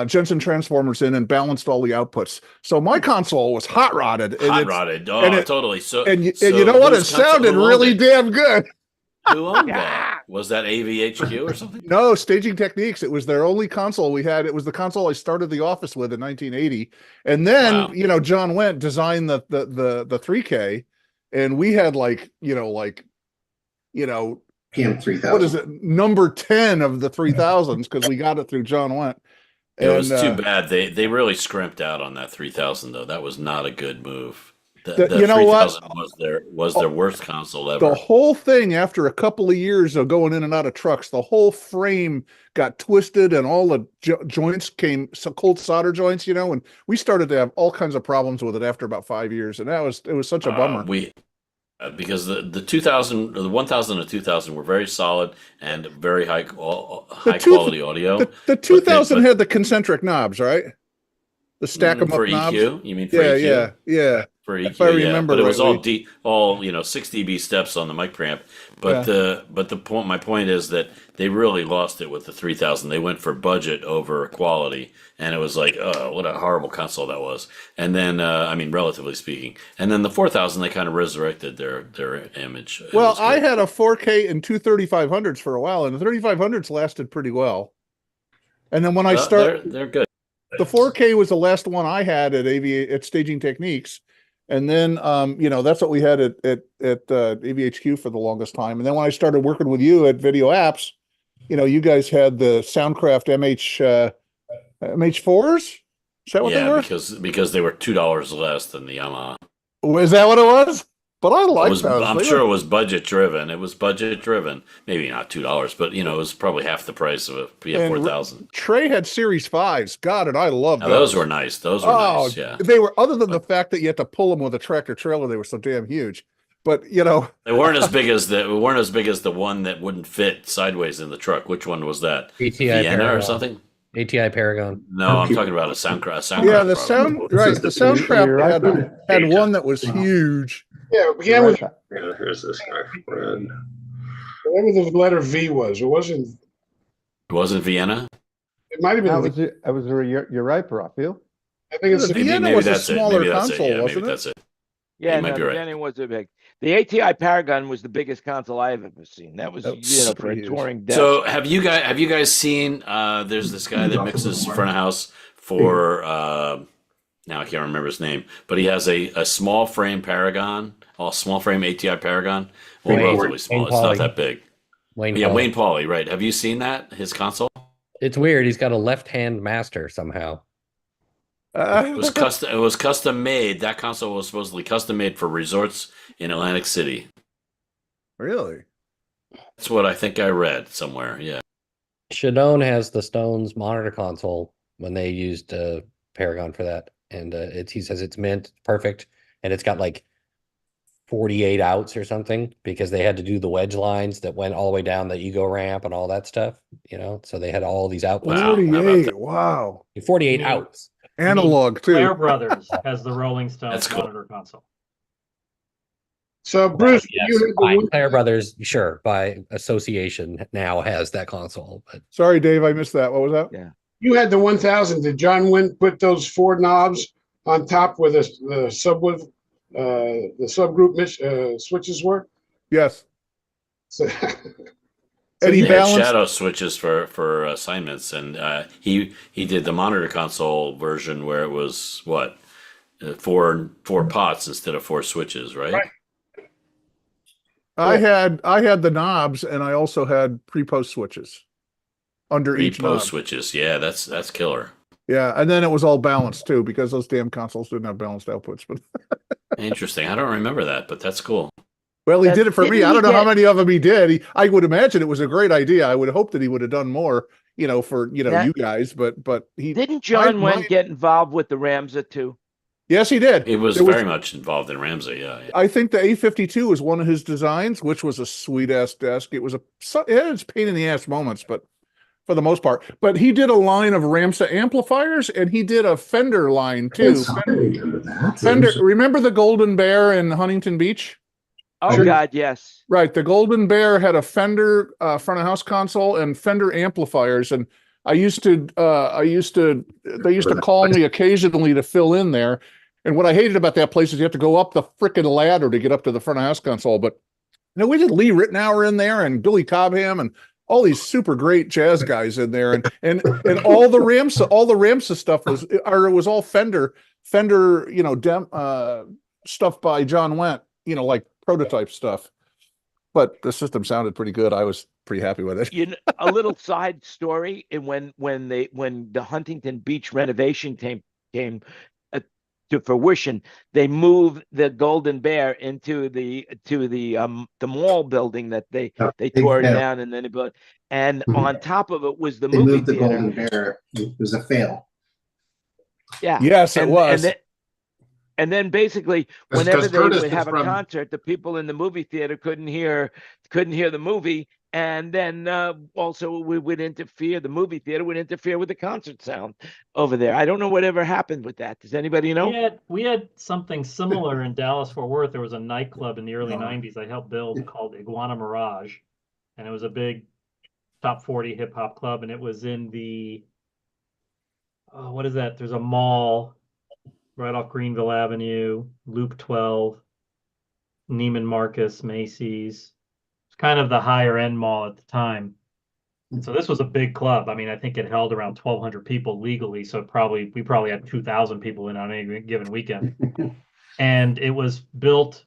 Jensen transformers in and balanced all the outputs. So my console was hot rodded. Totally. So you know what? It sounded really damn good. Who owned that? Was that AVHQ or something? No, Staging Techniques. It was their only console we had. It was the console I started the office with in 1980. And then, John Wendt designed the 3K, and we had PM 3000. What is it? Number 10 of the 3000s because we got it through John Wendt. It was too bad. They really scrimped out on that 3000 though. That was not a good move. You know what? Was their worst console ever. The whole thing, after a couple of years of going in and out of trucks, the whole frame got twisted and all the joints came, cold solder joints, and we started to have all kinds of problems with it after about 5 years, and it was such a bummer. Because the 2000, the 1000 and 2000 were very solid and very high quality audio. The 2000 had the concentric knobs, right? The stack them up for knobs. EQ. You mean for EQ? Yeah. For EQ, if I remember, but it was all 6 dB steps on the mic preamp. But my point is that they really lost it with the 3000. They went for budget over quality, and it was like, oh, what a horrible console that was. And then, relatively speaking, and then the 4000, they kind of resurrected their image. Well, I had a 4K and 2 3500s for a while, and the 3500s lasted pretty well. And then when I started, they're good. The 4K was the last one I had at Staging Techniques. And then, that's what we had at AVHQ for the longest time. And then when I started working with you at Video Apps, you guys had the Soundcraft MH4s. Is that what they were? because they were $2 less than the Yamaha. Is that what it was? But I like those. I'm sure it was budget driven. It was budget driven. Maybe not $2, but it was probably half the price of a PM4000. Trey had Series 5s. God, and I love those. Those were nice. Those were nice. Yeah, they were. Other than the fact that you had to pull them with a tractor trailer, they were so damn huge. But they weren't as big as the one that wouldn't fit sideways in the truck. Which one was that? ATI Vienna Paragon. Or something? ATI Paragon. No, I'm talking about a Soundcraft. Yeah, the Soundcraft had one that was huge. Yeah, it began with here's this guy, Fred. whatever the letter V was. It wasn't. It wasn't Vienna. It might have been. You're right, Raphael. I think it's the Vienna was a smaller console, Yeah, wasn't maybe that's it. Yeah, You might be right. Vienna wasn't big. The ATI Paragon was the biggest console I've ever seen. That was for a touring desk. So have you guys seen? There's this guy that mixes front of house for. Now I can't remember his name, but he has a small frame Paragon, small frame ATI Paragon. Well, relatively small. It's not that big. Wayne Pauley, right? Have you seen that? His console? It's weird. He's got a left-hand master somehow. It was custom made. That console was supposedly custom made for resorts in Atlantic City. Really? That's what I think I read somewhere. Yeah. Shadone has the Stones monitor console when they used Paragon for that, and he says it's mint, perfect, and it's got like 48 outs or something because they had to do the wedge lines that went all the way down the ego ramp and all that stuff. So they had all these outputs. 48. Wow. 48 outs. Analog too. Claire Brothers has the Rolling Stones monitor console. So Bruce, Yes, you had the by one, Player Brothers, sure, by association now has that console. But Sorry, Dave, I missed that. What was that? Yeah. you had the 1000. Did John Wynn put those 4 knobs on top where the subgroup switches were? Yes. So, And he He had balanced. shadow switches for assignments, and he did the monitor console version where it was what four pots instead of 4 switches, right? Right. I had the knobs, and I also had pre-post switches under each knob. Pre-post switches, yeah, that's killer. Yeah, and then it was all balanced too, because those damn consoles didn't have balanced outputs. But Interesting. I don't remember that, but that's cool. well, he did it for Didn't me. I he don't know how get- many of them he did. I would imagine it was a great idea. I would hope that he would have done more, for That- you guys. But he Didn't John mine- Wynn get involved with the Ramza too? Yes, he did. He was There very much involved in Ramsey. Yeah. I think the A52 was one of his designs, which was a sweet ass desk. It had its pain in the ass moments, but for the most part. But he did a line of Ramsa amplifiers, and he did a Fender line too. Fender. Remember the Golden Bear in Huntington Beach? Oh Sure. God, yes. Right. The Golden Bear had a Fender front of house console and Fender amplifiers, and they used to call me occasionally to fill in there. And what I hated about that place is you have to go up the frickin' ladder to get up to the front of house console. But we did Lee Ritenour in there and Billy Cobham and all these super great jazz guys in there, and all the Ramsa stuff was all Fender, stuff by John Wendt, like prototype stuff. But the system sounded pretty good. I was pretty happy with it. A little side story, and when the Huntington Beach renovation came to fruition, they moved the Golden Bear into the mall building that they tore down, and then they built. And on top of it was the movie moved the theater. Golden Bear. It was a fail. Yeah. Yes, it was. And then basically, That's whenever 'cause they Curtis would is have a from- concert, the people in the movie theater couldn't hear the movie, and then also we would interfere. The movie theater would interfere with the concert sound over there. I don't know whatever happened with that. Does anybody know? We had something similar in Dallas Fort Worth. There was a nightclub in the early '90s I helped build called Iguana Mirage, and it was a big top 40 hip hop club, and it was in the what is that? There's a mall right off Greenville Avenue, Loop 12, Neiman Marcus, Macy's. It's kind of the higher end mall at the time. And so this was a big club. I mean, I think it held around 1,200 people legally. So we probably had 2,000 people in on any given weekend. And it was built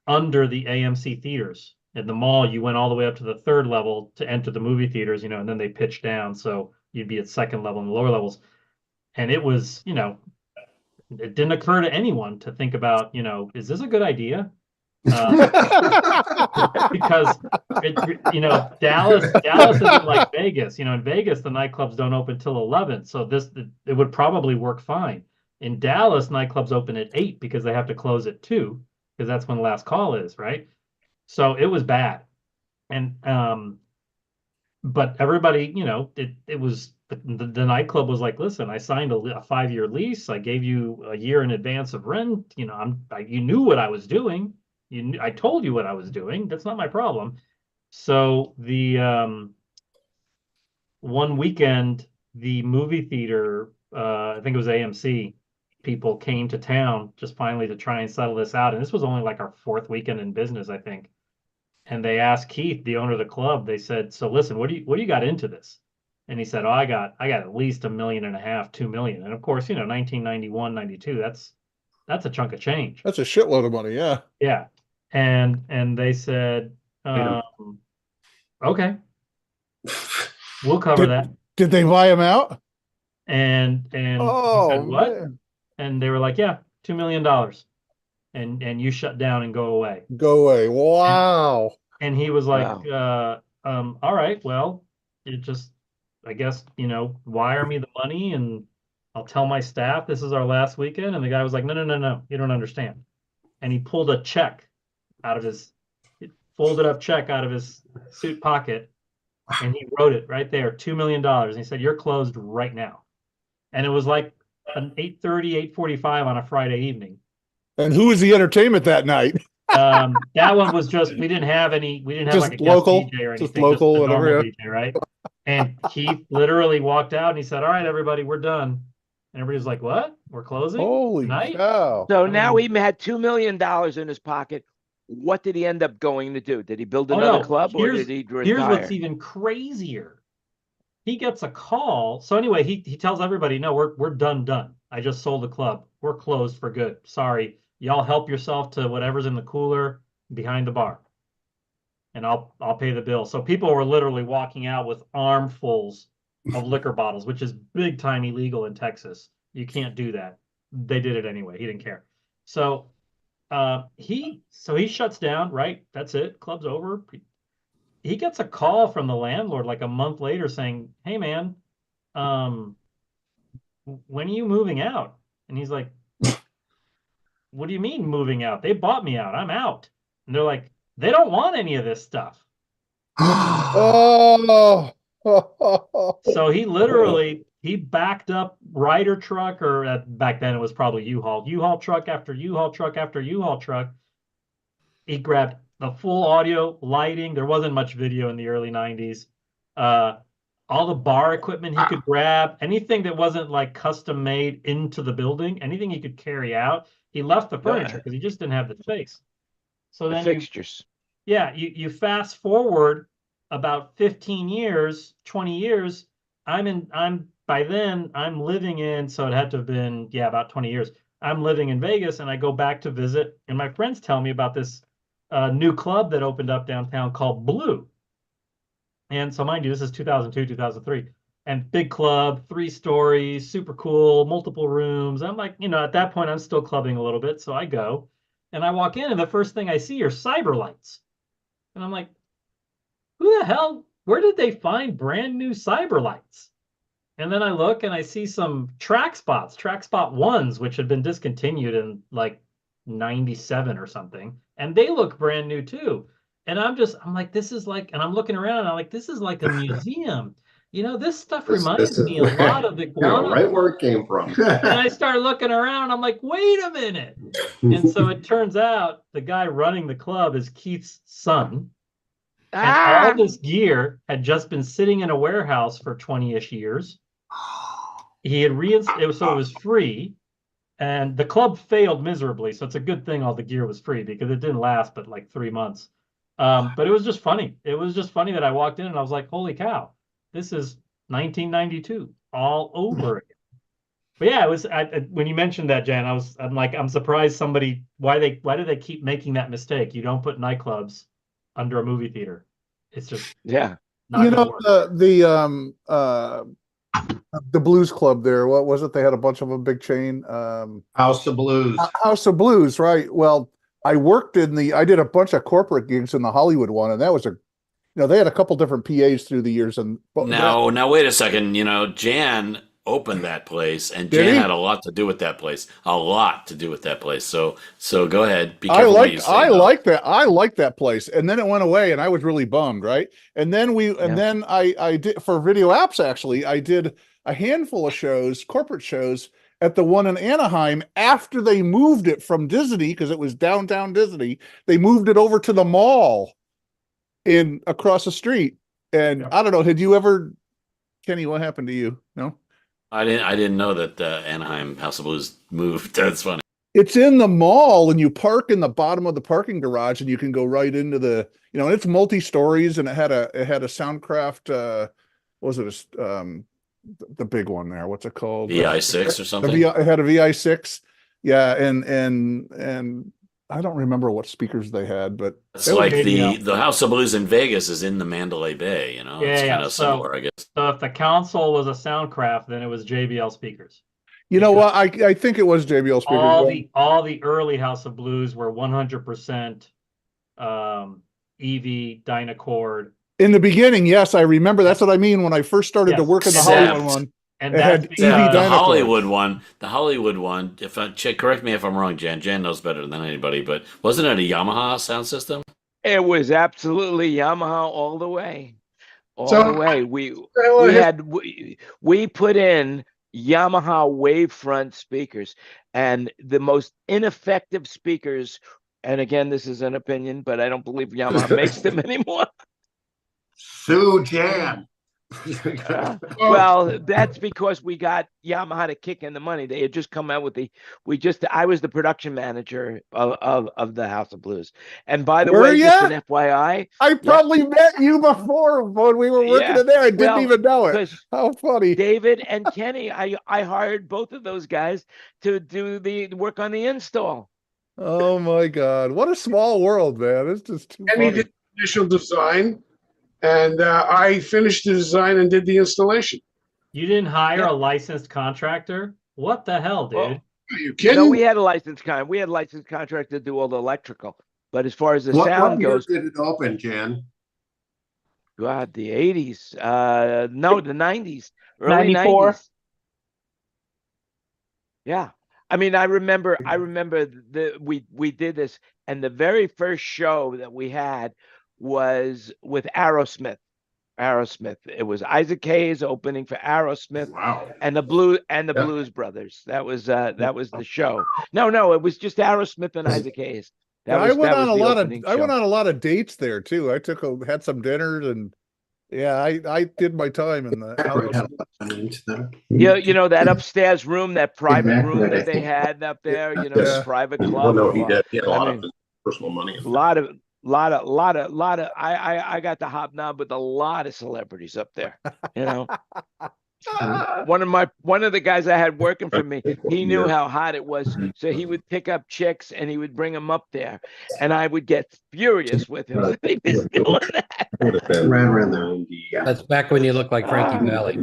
under the AMC theaters. In the mall, you went all the way up to the 3rd level to enter the movie theaters, and then they pitched down. So you'd be at 2nd level and the lower levels. And it was, it didn't occur to anyone to think about, is this a good idea? Because Dallas isn't like Vegas. In Vegas, the nightclubs don't open till 11, so it would probably work fine. In Dallas, nightclubs open at 8 because they have to close at 2 because that's when last call is, right? So it was bad, and but everybody, it was the nightclub was like, listen, I signed a 5-year lease. I gave you a year in advance of rent. You knew what I was doing. I told you what I was doing. That's not my problem. So the one weekend, the movie theater, I think it was AMC, people came to town just finally to try and settle this out. And this was only like our 4th weekend in business, I think. And they asked Keith, the owner of the club, they said, so listen, what do you got into this? And he said, oh, I got at least $1.5 million, $2 million. And of course, 1991, 92, that's a chunk of change. That's a shitload of money. Yeah. Yeah. And they said, okay, we'll cover that. Did they buy him out? And he said, what? Man. And they were like, yeah, $2 million. And you shut down and go away. Go away. Wow. And he was like, wow. All right, well, it just, I guess, wire me the money and I'll tell my staff this is our last weekend. And the guy was like, no, you don't understand. And he pulled a check out of his folded up check out of his suit pocket, and he wrote it right there, $2 million. And he said, you're closed right now. And it was like an 8:30, 8:45 on a Friday evening. And who was the entertainment that night? That one was just we didn't have Just like a local, guest DJ or just anything, just local, the whatever, normal yeah. DJ, right? And Keith literally walked out and he said, "All right, everybody, we're done." And everybody's like, "What? We're closing Holy tonight?" cow. So I now mean, he had $2 million in his pocket. What did he end up going to do? Did he build oh another no, club or did he here's what's retire? even crazier. He gets a call. So anyway, he tells everybody, "No, we're done. I just sold the club. We're closed for good. Sorry. Y'all help yourself to whatever's in the cooler behind the bar. And I'll pay the bill." So people were literally walking out with armfuls of liquor bottles, which is big time illegal in Texas. You can't do that. They did it anyway. He didn't care. So he shuts down, right? That's it. Club's over. He gets a call from the landlord like a month later saying, "Hey man, when are you moving out?" And he's like, "What do you mean moving out? They bought me out. I'm out." And they're like, "They don't want any of this stuff." Oh. So he literally backed up Ryder truck, or back then it was probably U-Haul truck after U-Haul truck after U-Haul truck. He grabbed the full audio lighting. There wasn't much video in the early 90s. All the bar equipment he could grab, anything that wasn't like custom made into the building, anything he could carry out. He left the furniture because he just didn't have the space. So The then fixtures. you fast forward about 15 years, 20 years. By then I'm living in, so it had to have been, about 20 years. I'm living in Vegas and I go back to visit, and my friends tell me about this new club that opened up downtown called Blue. And so mind you, this is 2002, 2003. And big club, 3 stories, super cool, multiple rooms. I'm like, at that point, I'm still clubbing a little bit. So I go and I walk in, and the first thing I see are cyber lights. And I'm like, who the hell, where did they find brand new cyber lights? And then I look and I see some track spot 1s, which had been discontinued in like 97 or something. And they look brand new too. And I'm like, this is like, and I'm looking around and I'm like, this is like a museum. This stuff reminds me a lot of iguana. Right where it came from. And I start looking around. I'm like, wait a minute. And so it turns out the guy running the club is Keith's son. And all this gear had just been sitting in a warehouse for 20-ish years. He had so it was free. And the club failed miserably. So it's a good thing all the gear was free, because it didn't last but like 3 months. But it was just funny. It was just funny that I walked in and I was like, holy cow, this is 1992 all over again. But yeah, it was when you mentioned that, Jan, I'm surprised why do they keep making that mistake? You don't put nightclubs under a movie theater. It's just not gonna work. The Blues Club there, what was it? They had a bunch of them, big chain. House of Blues. House of Blues, right? Well, I did a bunch of corporate gigs in the Hollywood one, and that was they had a couple different PAs through the years. And now wait a second. Jan opened that place, and Jan had a lot to do with that place. So go ahead. Be careful what you say. I like that place. And then it went away, and I was really bummed, right? And then then I did, for Video Apps, actually, I did a handful of shows, corporate shows, at the one in Anaheim after they moved it from Disney, because it was downtown Disney. They moved it over to the mall across the street. And I don't know, had you ever, Kenny, what happened to you? No? I didn't know that Anaheim House of Blues moved. That's funny. It's in the mall, and you park in the bottom of the parking garage, and you can go right into the, and it's multi-stories, and it had a Soundcraft, what was it? The big one there. What's it called? VI6 or something? It had a VI6. Yeah. And I don't remember what speakers they had, but it's like the House of Blues in Vegas is in the Mandalay Bay, it's kind of similar, I guess. So if the console was a Soundcraft, then it was JBL speakers. You know what? I think it was JBL speakers. All the early House of Blues were 100% EV Dynacord. In the beginning, yes, I remember. That's what I mean when I first started to work in the Hollywood one. And the Hollywood one. Correct me if I'm wrong, Jan. Jan knows better than anybody, but wasn't it a Yamaha sound system? It was absolutely Yamaha all the way. All the way. We put in Yamaha wavefront speakers, and the most ineffective speakers and again, this is an opinion, but I don't believe Yamaha makes them anymore. Sue Jan. Well, that's because we got Yamaha to kick in the money. They had just come out with I was the production manager of the House of Blues. And by the way, just an FYI, I probably met you before when we were working in there. I didn't even know it. How funny. David and Kenny, I hired both of those guys to do the work on the install. Oh my God. What a small world, man. It's just too funny. He did the initial design, and I finished the design and did the installation. You didn't hire a licensed contractor? What the hell, dude? Are you kidding? No, we had a licensed contractor to do all the electrical. But as far as the sound goes, did it open, Jan? God, the 80s. No, the 90s. Early 94. 90s. Yeah. I mean, I remember we did this, and the very first show that we had was with Aerosmith. It was Isaac Hayes opening for Aerosmith. Wow. And the Blues Brothers. That was the show. No, it was just Aerosmith and Isaac Hayes. I went on a lot of dates there too. I had some dinners, and yeah, I did my time in the Yeah, you know, that upstairs room, that private room that they had up there, you know, the private club. Well, no, he did. He had a lot of personal money. A lot of I got to hobnob with a lot of celebrities up there, you know. One of the guys I had working for me, he knew how hot it was, so he would pick up chicks and he would bring them up there, and I would get furious with him. He was doing that. Around there. That's back when you looked like Frankie Valli.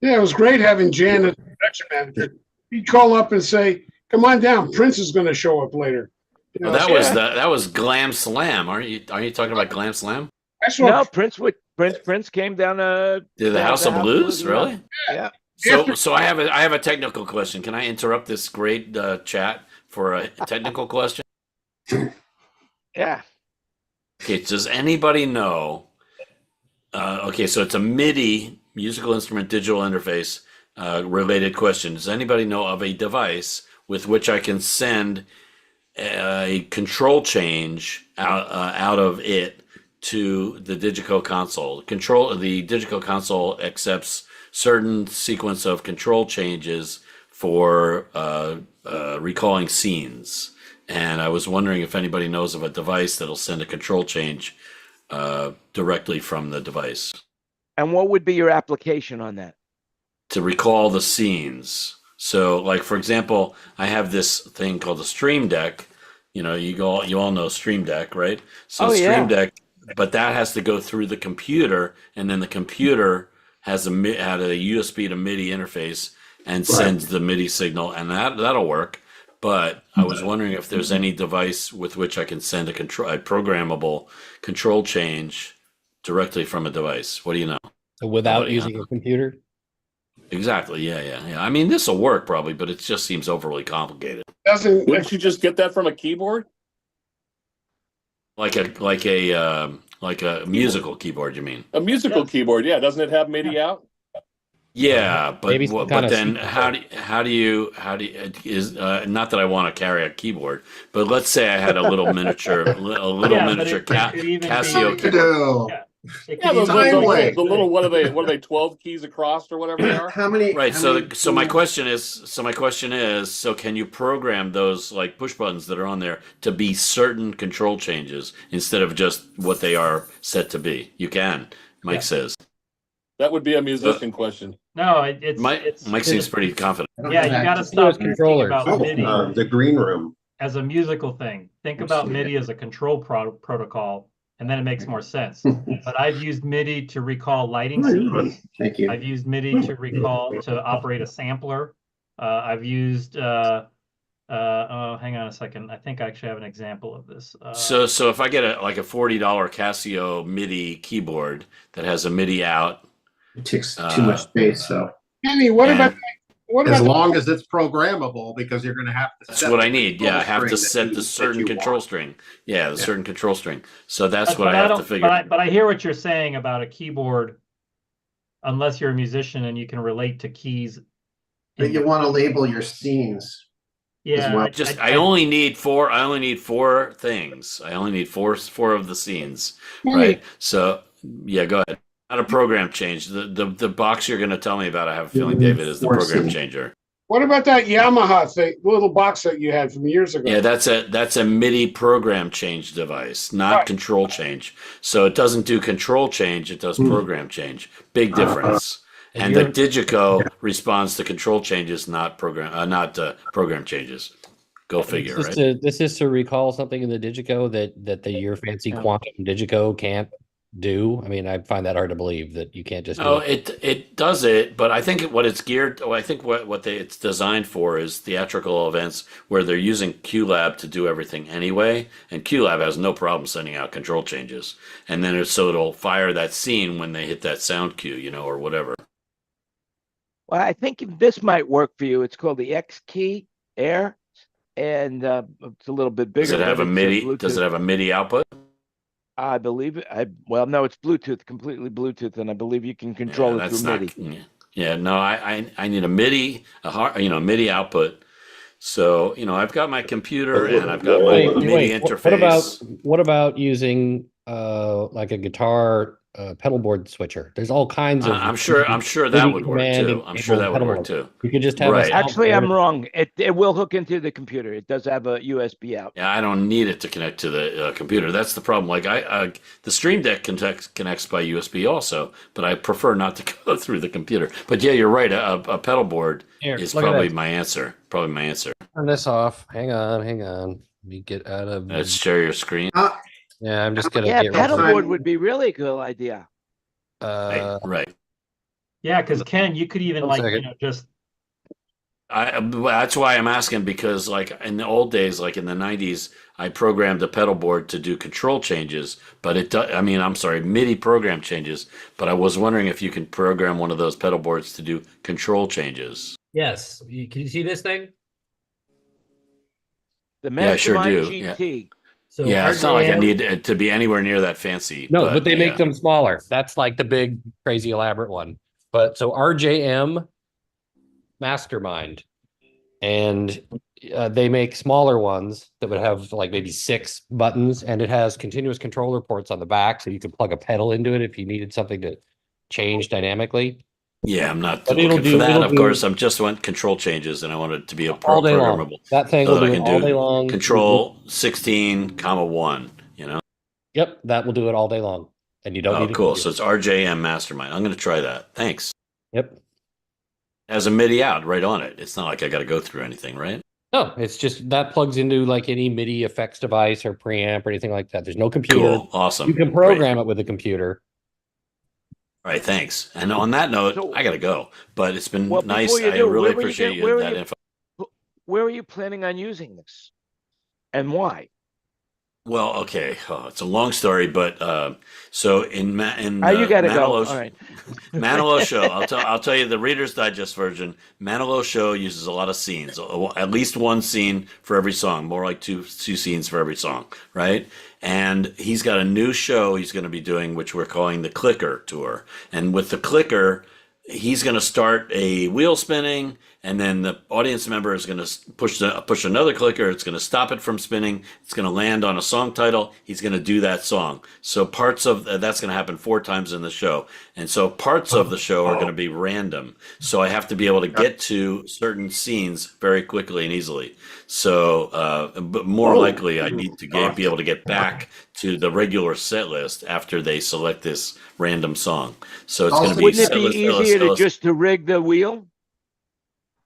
Yeah, it was great having Jan as production manager. He'd call up and say, "Come on down, Prince is going to show up later." You know, that was Glam Slam. Are you talking about Glam Slam? No, Prince came down to the House of Blues, really? Yeah. So I have a technical question. Can I interrupt this great chat for a technical question? Yeah. Okay. Does anybody know? Okay, so it's a MIDI musical instrument digital interface related question. Does anybody know of a device with which I can send a control change out of it to the Digico console? The Digico console accepts certain sequence of control changes for recalling scenes. And I was wondering if anybody knows of a device that'll send a control change directly from the device. And what would be your application on that? To recall the scenes. So, like, for example, I have this thing called a Stream Deck. You know, you all know Stream Deck, right? So Stream Deck, but that has to go through the computer, and then the computer has a USB to MIDI interface and sends the MIDI signal, and that'll work. But I was wondering if there's any device with which I can send a programmable control change directly from a device. What do you know? Without using a computer? Exactly. Yeah. I mean, this will work probably, but it just seems overly complicated. Wouldn't you just get that from a keyboard? Like a musical keyboard, you mean? A musical keyboard, yeah. Doesn't it have MIDI out? Yeah, but then how do you not that I want to carry a keyboard, but let's say I had a little miniature Casio. The little what are they 12 keys across or whatever they are? How many? Right. So my question is, so can you program those like push buttons that are on there to be certain control changes instead of just what they are set to be? You can. Mike says. That would be a musician question. No, Mike seems pretty confident. Yeah, you got to stop thinking about MIDI. The green room as a musical thing. Think about MIDI as a control protocol, and then it makes more sense. But I've used MIDI to recall lighting scenes. Thank you. I've used MIDI to operate a sampler. I've used hang on a second. I think I actually have an example of this. So if I get a $40 Casio MIDI keyboard that has a MIDI out, it takes too much space. So, Kenny, what about as long as it's programmable, because you're going to have to. That's what I need. Yeah, I have to set the certain control string. Yeah, the certain control string. So that's what I have to figure. But I hear what you're saying about a keyboard. Unless you're a musician and you can relate to keys. But you want to label your scenes. Yeah, well. I only need four. I only need four things. I only need four of the scenes, right? So yeah, go ahead. Not a program change. The box you're going to tell me about, I have a feeling, David, is the program changer. What about that Yamaha thing, little box that you had from years ago? Yeah, that's a MIDI program change device, not control change. So it doesn't do control change; it does program change. Big difference. And the Digico responds to control changes, not program changes. Go figure, right? This is to recall something in the Digico that your fancy quantum Digico can't do. I mean, I find that hard to believe that you can't just. Oh, it does it, but I think what it's geared. I think it's designed for is theatrical events where they're using QLab to do everything anyway, and QLab has no problem sending out control changes, and then it'll fire that scene when they hit that sound cue, or whatever. Well, I think this might work for you. It's called the X Key Air, and it's a little bit bigger. Does it have a MIDI? Does it have a MIDI output? I believe it. No, it's Bluetooth, completely Bluetooth, and I believe you can control it through MIDI. Yeah, no, I need a MIDI, MIDI output. So I've got my computer and I've got my MIDI interface. What about using like a guitar pedal board switcher? There's all kinds of. I'm sure that would work too. I'm sure that would work too. You could just have. Actually, I'm wrong. It will hook into the computer. It does have a USB out. Yeah, I don't need it to connect to the computer. That's the problem. Like the Stream Deck connects by USB also, but I prefer not to go through the computer. But yeah, you're right. A pedal board is probably my answer. Probably my answer. Turn this off. Hang on. Let me get out of. Let's share your screen. Yeah, I'm just gonna. Yeah, pedalboard would be really a good idea. Right. Yeah, because Ken, you could even just. That's why I'm asking, because like in the old days, like in the 90s, I programmed a pedal board to do control changes, but MIDI program changes. But I was wondering if you can program one of those pedal boards to do control changes. Yes. Can you see this thing? The Mastermind I sure do. GT. Yeah. So it's not like I need it to be anywhere near that fancy. No, but they make them smaller. That's like the big, crazy, elaborate one. But so RJM Mastermind, and they make smaller ones that would have like maybe 6 buttons, and it has continuous controller ports on the back, so you could plug a pedal into it if you needed something to change dynamically. Yeah, I'm not looking for that. Of course, I'm just want control changes, and I want it to be all day programmable. Long. That thing will do it all day long. Control 16,1. Yep, that will do it all day long, and you don't need. Oh, cool. So it's RJM Mastermind. I'm going to try that. Thanks. Yep. As a MIDI out right on it. It's not like I got to go through anything, right? No, it's just that plugs into like any MIDI effects device or preamp or anything like that. There's no computer. Cool. Awesome. You can program it with a computer. All right, thanks. And on that note, I got to go. But it's been nice. I really appreciate that info. Where are you planning on using this, and why? Well, okay, it's a long story, but so in you gotta go. All right. Manilow Show, I'll tell you the Reader's Digest version. Manilow Show uses a lot of scenes, at least one scene for every song, more like two scenes for every song, right? And he's got a new show he's going to be doing, which we're calling the Clicker Tour. And with the Clicker, he's going to start a wheel spinning, and then the audience member is going to push another clicker. It's going to stop it from spinning. It's going to land on a song title. He's going to do that song. So parts of that's going to happen 4 times in the show. And so parts of the show are going to be random. So I have to be able to get to certain scenes very quickly and easily. So, but more likely I need to be able to get back to the regular set list after they select this random song. So it's going to be. Wouldn't it be easier just to rig the wheel?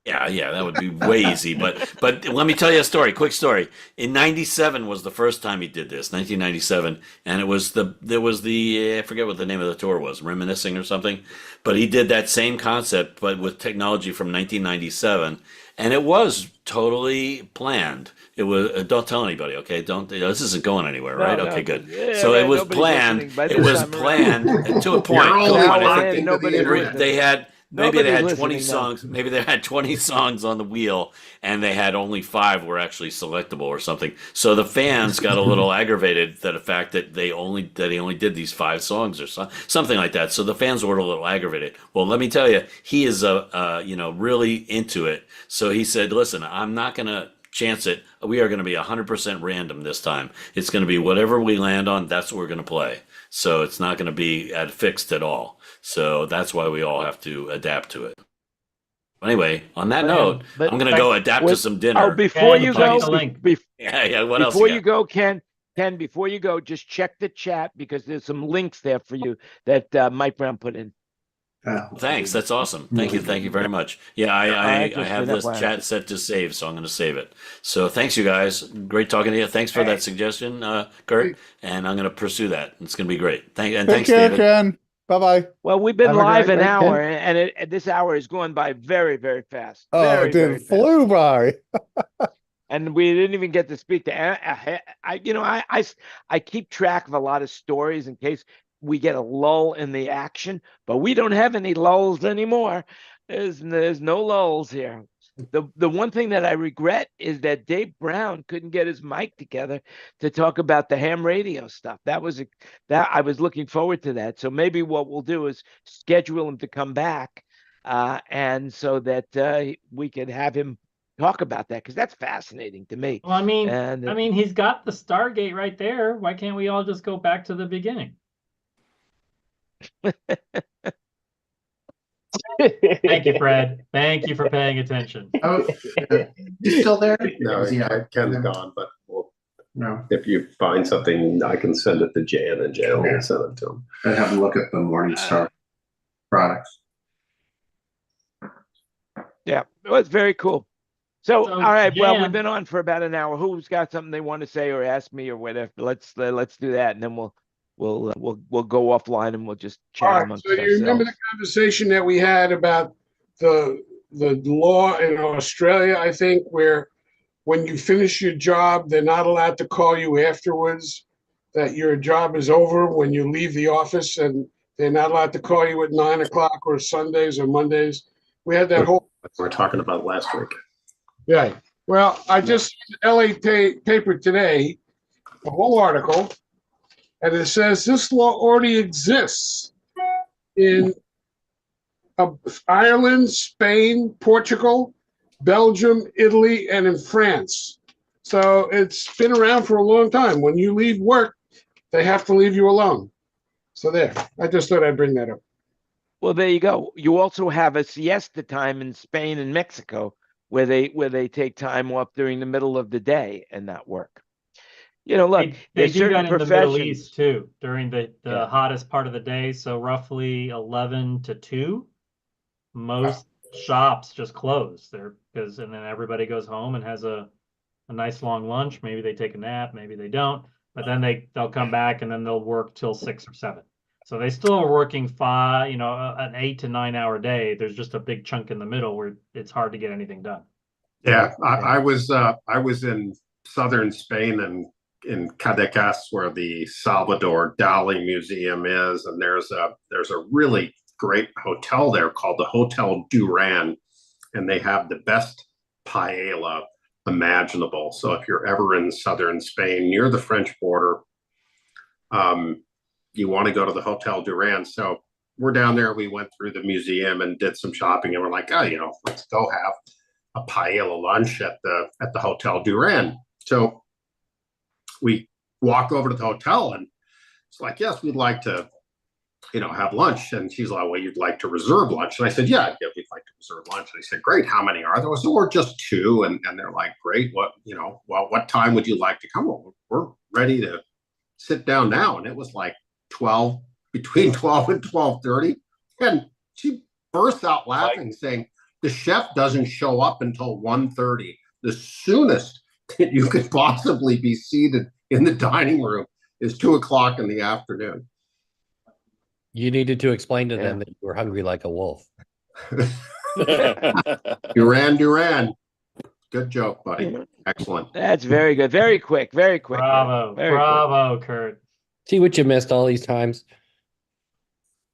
Yeah, that would be way easy. But let me tell you a story. Quick story. In '97 was the first time he did this. 1997, and there was the I forget what the name of the tour was, Reminiscing or something. But he did that same concept, but with technology from 1997, and it was totally planned. It was don't tell anybody, okay? This isn't going anywhere, right? Okay, good. Yeah, so it was planned. It was planned to a point. They had. Maybe they had 20 songs. Maybe they had 20 songs on the wheel, and they had only 5 were actually selectable or something. So the fans got a little aggravated at the fact that he only did these 5 songs or something like that. So the fans were a little aggravated. Well, let me tell you, he is really into it. So he said, "Listen, I'm not gonna chance it. We are going to be 100% random this time. It's going to be whatever we land on. That's what we're going to play. So it's not going to be fixed at all. So that's why we all have to adapt to it. Anyway, on that note, I'm going to go adapt to some dinner. Oh, before you go, yeah. What else? Before you go, Ken, before you go, just check the chat because there's some links there for you that Mike Brown put in. Thanks. That's awesome. Thank you. Thank you very much. Yeah, I have this chat set to save, so I'm going to save it. So thanks, you guys. Great talking to you. Thanks for that suggestion, Kurt. And I'm going to pursue that. It's going to be great. Thanks, David. Ken. Bye-bye. Well, we've been live an hour, and this hour is going by very, very fast. Oh, it flew by. And we didn't even get to speak to. I keep track of a lot of stories in case we get a lull in the action, but we don't have any lulls anymore. There's no lulls here. The one thing that I regret is that Dave Brown couldn't get his mic together to talk about the ham radio stuff. That I was looking forward to that. So maybe what we'll do is schedule him to come back, and so that we could have him talk about that, because that's fascinating to me. Well, I mean, he's got the Stargate right there. Why can't we all just go back to the beginning? Thank you, Fred. Thank you for paying attention. Oh, you still there? No, Ken's gone, but if you find something, I can send it to Jan, and Jan will send it to him. I have a look at the Morningstar products. Yeah, it was very cool. So all right, well, we've been on for about an hour. Who's got something they want to say or ask me or whatever? Let's do that, and then we'll go offline and we'll just chat amongst ourselves. So you remember the conversation that we had about the law in Australia, I think, where when you finish your job, they're not allowed to call you afterwards, that your job is over when you leave the office, and they're not allowed to call you at 9 o'clock or Sundays or Mondays. We had that whole... We're talking about last week. Yeah. Well, I just LA paper today, a whole article, and it says this law already exists in Ireland, Spain, Portugal, Belgium, Italy, and in France. So it's been around for a long time. When you leave work, they have to leave you alone. So there. I just thought I'd bring that up. Well, there you go. You also have a siesta time in Spain and Mexico where they take time off during the middle of the day and not work. Look, they do that in the Middle East too, during the hottest part of the day. So roughly 11 to 2, most shops just close there, and then everybody goes home and has a nice long lunch. Maybe they take a nap, maybe they don't, but then they'll come back and then they'll work till 6 or 7. So they still are working an 8 to 9 hour day. There's just a big chunk in the middle where it's hard to get anything done. Yeah, I was in southern Spain and in Cadecas, where the Salvador Dali Museum is, and there's a really great hotel there called the Hotel Duran, and they have the best paella imaginable. So if you're ever in southern Spain near the French border, you want to go to the Hotel Duran. So we're down there. We went through the museum and did some shopping, and we're like, let's go have a paella lunch at the Hotel Duran. So we walk over to the hotel, and it's like, yes, we'd like to, have lunch. And she's like, well, you'd like to reserve lunch. And I said, yeah, we'd like to reserve lunch. And they said, great. How many are there? I said, we're just 2. And they're like, great. What time would you like to come? Well, we're ready to sit down now. And it was like between 12 and 12:30. And she burst out laughing, saying, the chef doesn't show up until 1:30. The soonest that you could possibly be seated in the dining room is 2 o'clock in the afternoon. You needed to explain to them that you were hungry like a wolf. Duran. Good joke, buddy. Excellent. That's very good. Very quick. Very quick. Bravo, Kurt. See what you missed all these times.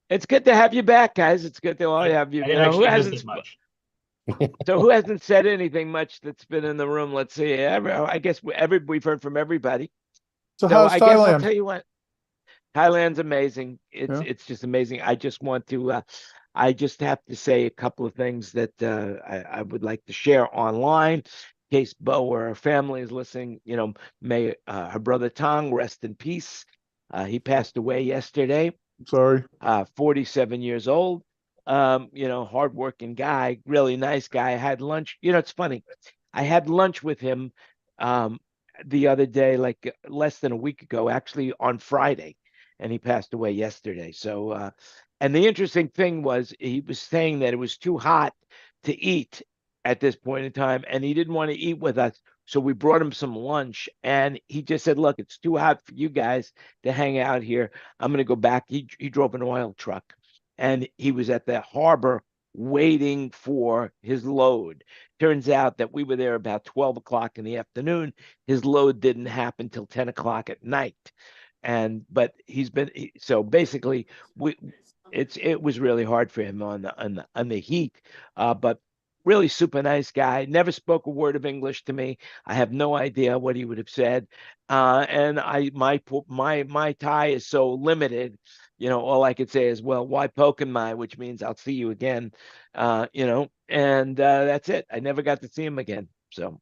It's good to have you back, guys. It's good to all have you. Who hasn't much? So who hasn't said anything much that's been in the room? Let's see. I guess we've heard from everybody. So how's I Thailand? guess I'll tell you what. Thailand's amazing. It's just amazing. I just want to. I just have to say a couple of things that I would like to share online. case Bo or her family is listening, may her brother Tong rest in peace. He passed away yesterday. Sorry. 47 years old. Hardworking guy, really nice guy. I had lunch. It's funny. I had lunch with him the other day, like less than a week ago, actually on Friday, and he passed away yesterday. So, and the interesting thing was he was saying that it was too hot to eat at this point in time, and he didn't want to eat with us. So we brought him some lunch, and he just said, "Look, it's too hot for you guys to hang out here. I'm going to go back." He drove an oil truck, and he was at the harbor waiting for his load. Turns out that we were there about 12 o'clock in the afternoon. His load didn't happen till 10 o'clock at night. But so basically it was really hard for him on the heat. But really super nice guy. Never spoke a word of English to me. I have no idea what he would have said. And my Thai is so limited. All I could say is, well, why Pokemon, which means I'll see you again. And that's it. I never got to see him again. So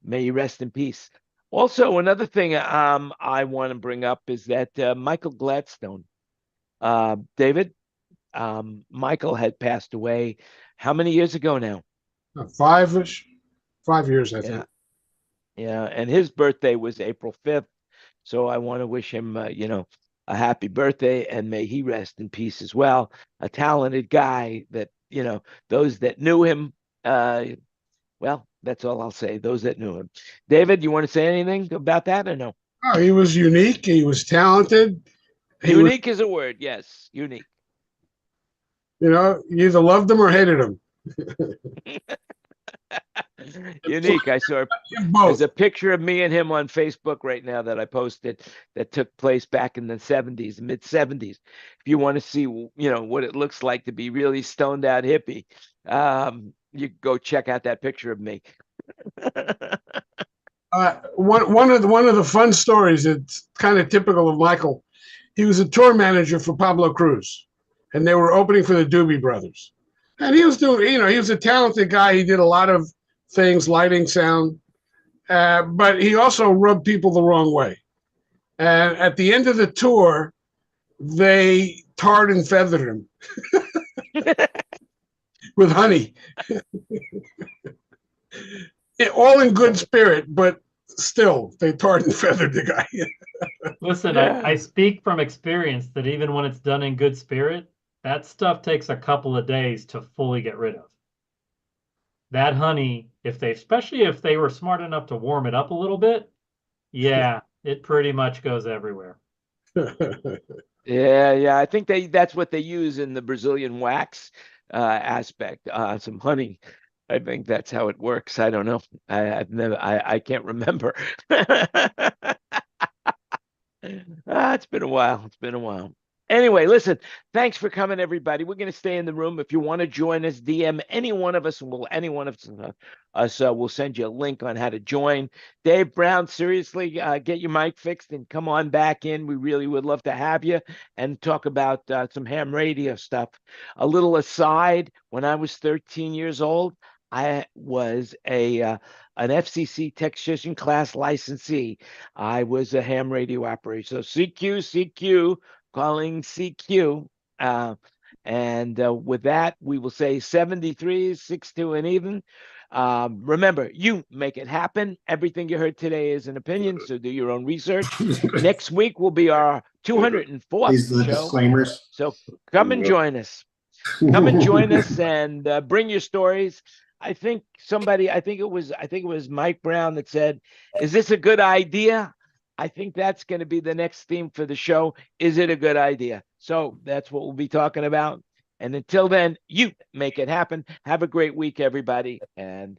may he rest in peace. Also, another thing I want to bring up is that Michael Gladstone, David, Michael had passed away. How many years ago now? 5-ish, 5 years, I think. Yeah, and his birthday was April 5th. So I want to wish him, a happy birthday, and may he rest in peace as well. A talented guy that, those that knew him, well, that's all I'll say. Those that knew him. David, you want to say anything about that or no? Oh, he was unique. He was talented. Unique is a word. Yes, unique. You either loved him or hated him. Unique. I saw there's a picture of me and him on Facebook right now that I posted that took place back in the 70s, mid 70s. If you want to see, what it looks like to be really stoned out hippie, you go check out that picture of me. One of the fun stories. It's kind of typical of Michael. He was a tour manager for Pablo Cruz, and they were opening for the Doobie Brothers. And he was doing, he was a talented guy. He did a lot of things, lighting, sound, but he also rubbed people the wrong way. And at the end of the tour, they tarred and feathered him with honey. All in good spirit, but still, they tarred and feathered the guy. Listen, I speak from experience that even when it's done in good spirit, that stuff takes a couple of days to fully get rid of. That honey, especially if they were smart enough to warm it up a little bit, yeah, it pretty much goes everywhere. Yeah. I think that's what they use in the Brazilian wax aspect. Some honey. I think that's how it works. I don't know. I can't remember. It's been a while. Anyway, listen, thanks for coming, everybody. We're going to stay in the room. If you want to join us, DM any one of us, we'll send you a link on how to join. Dave Brown, seriously, get your mic fixed and come on back in. We really would love to have you and talk about some ham radio stuff. A little aside, when I was 13 years old, I was an FCC technician class licensee. I was a ham radio operator. So CQ, calling CQ. And with that, we will say 73, 6-2 and even. Remember, you make it happen. Everything you heard today is an opinion, so do your own research. Next week will be our 204th These are the show. disclaimers. So come and join us. Come and join us and bring your stories. I think it was Mike Brown that said, "Is this a good idea?" I think that's going to be the next theme for the show. Is it a good idea? So that's what we'll be talking about. And until then, you make it happen. Have a great week, everybody. And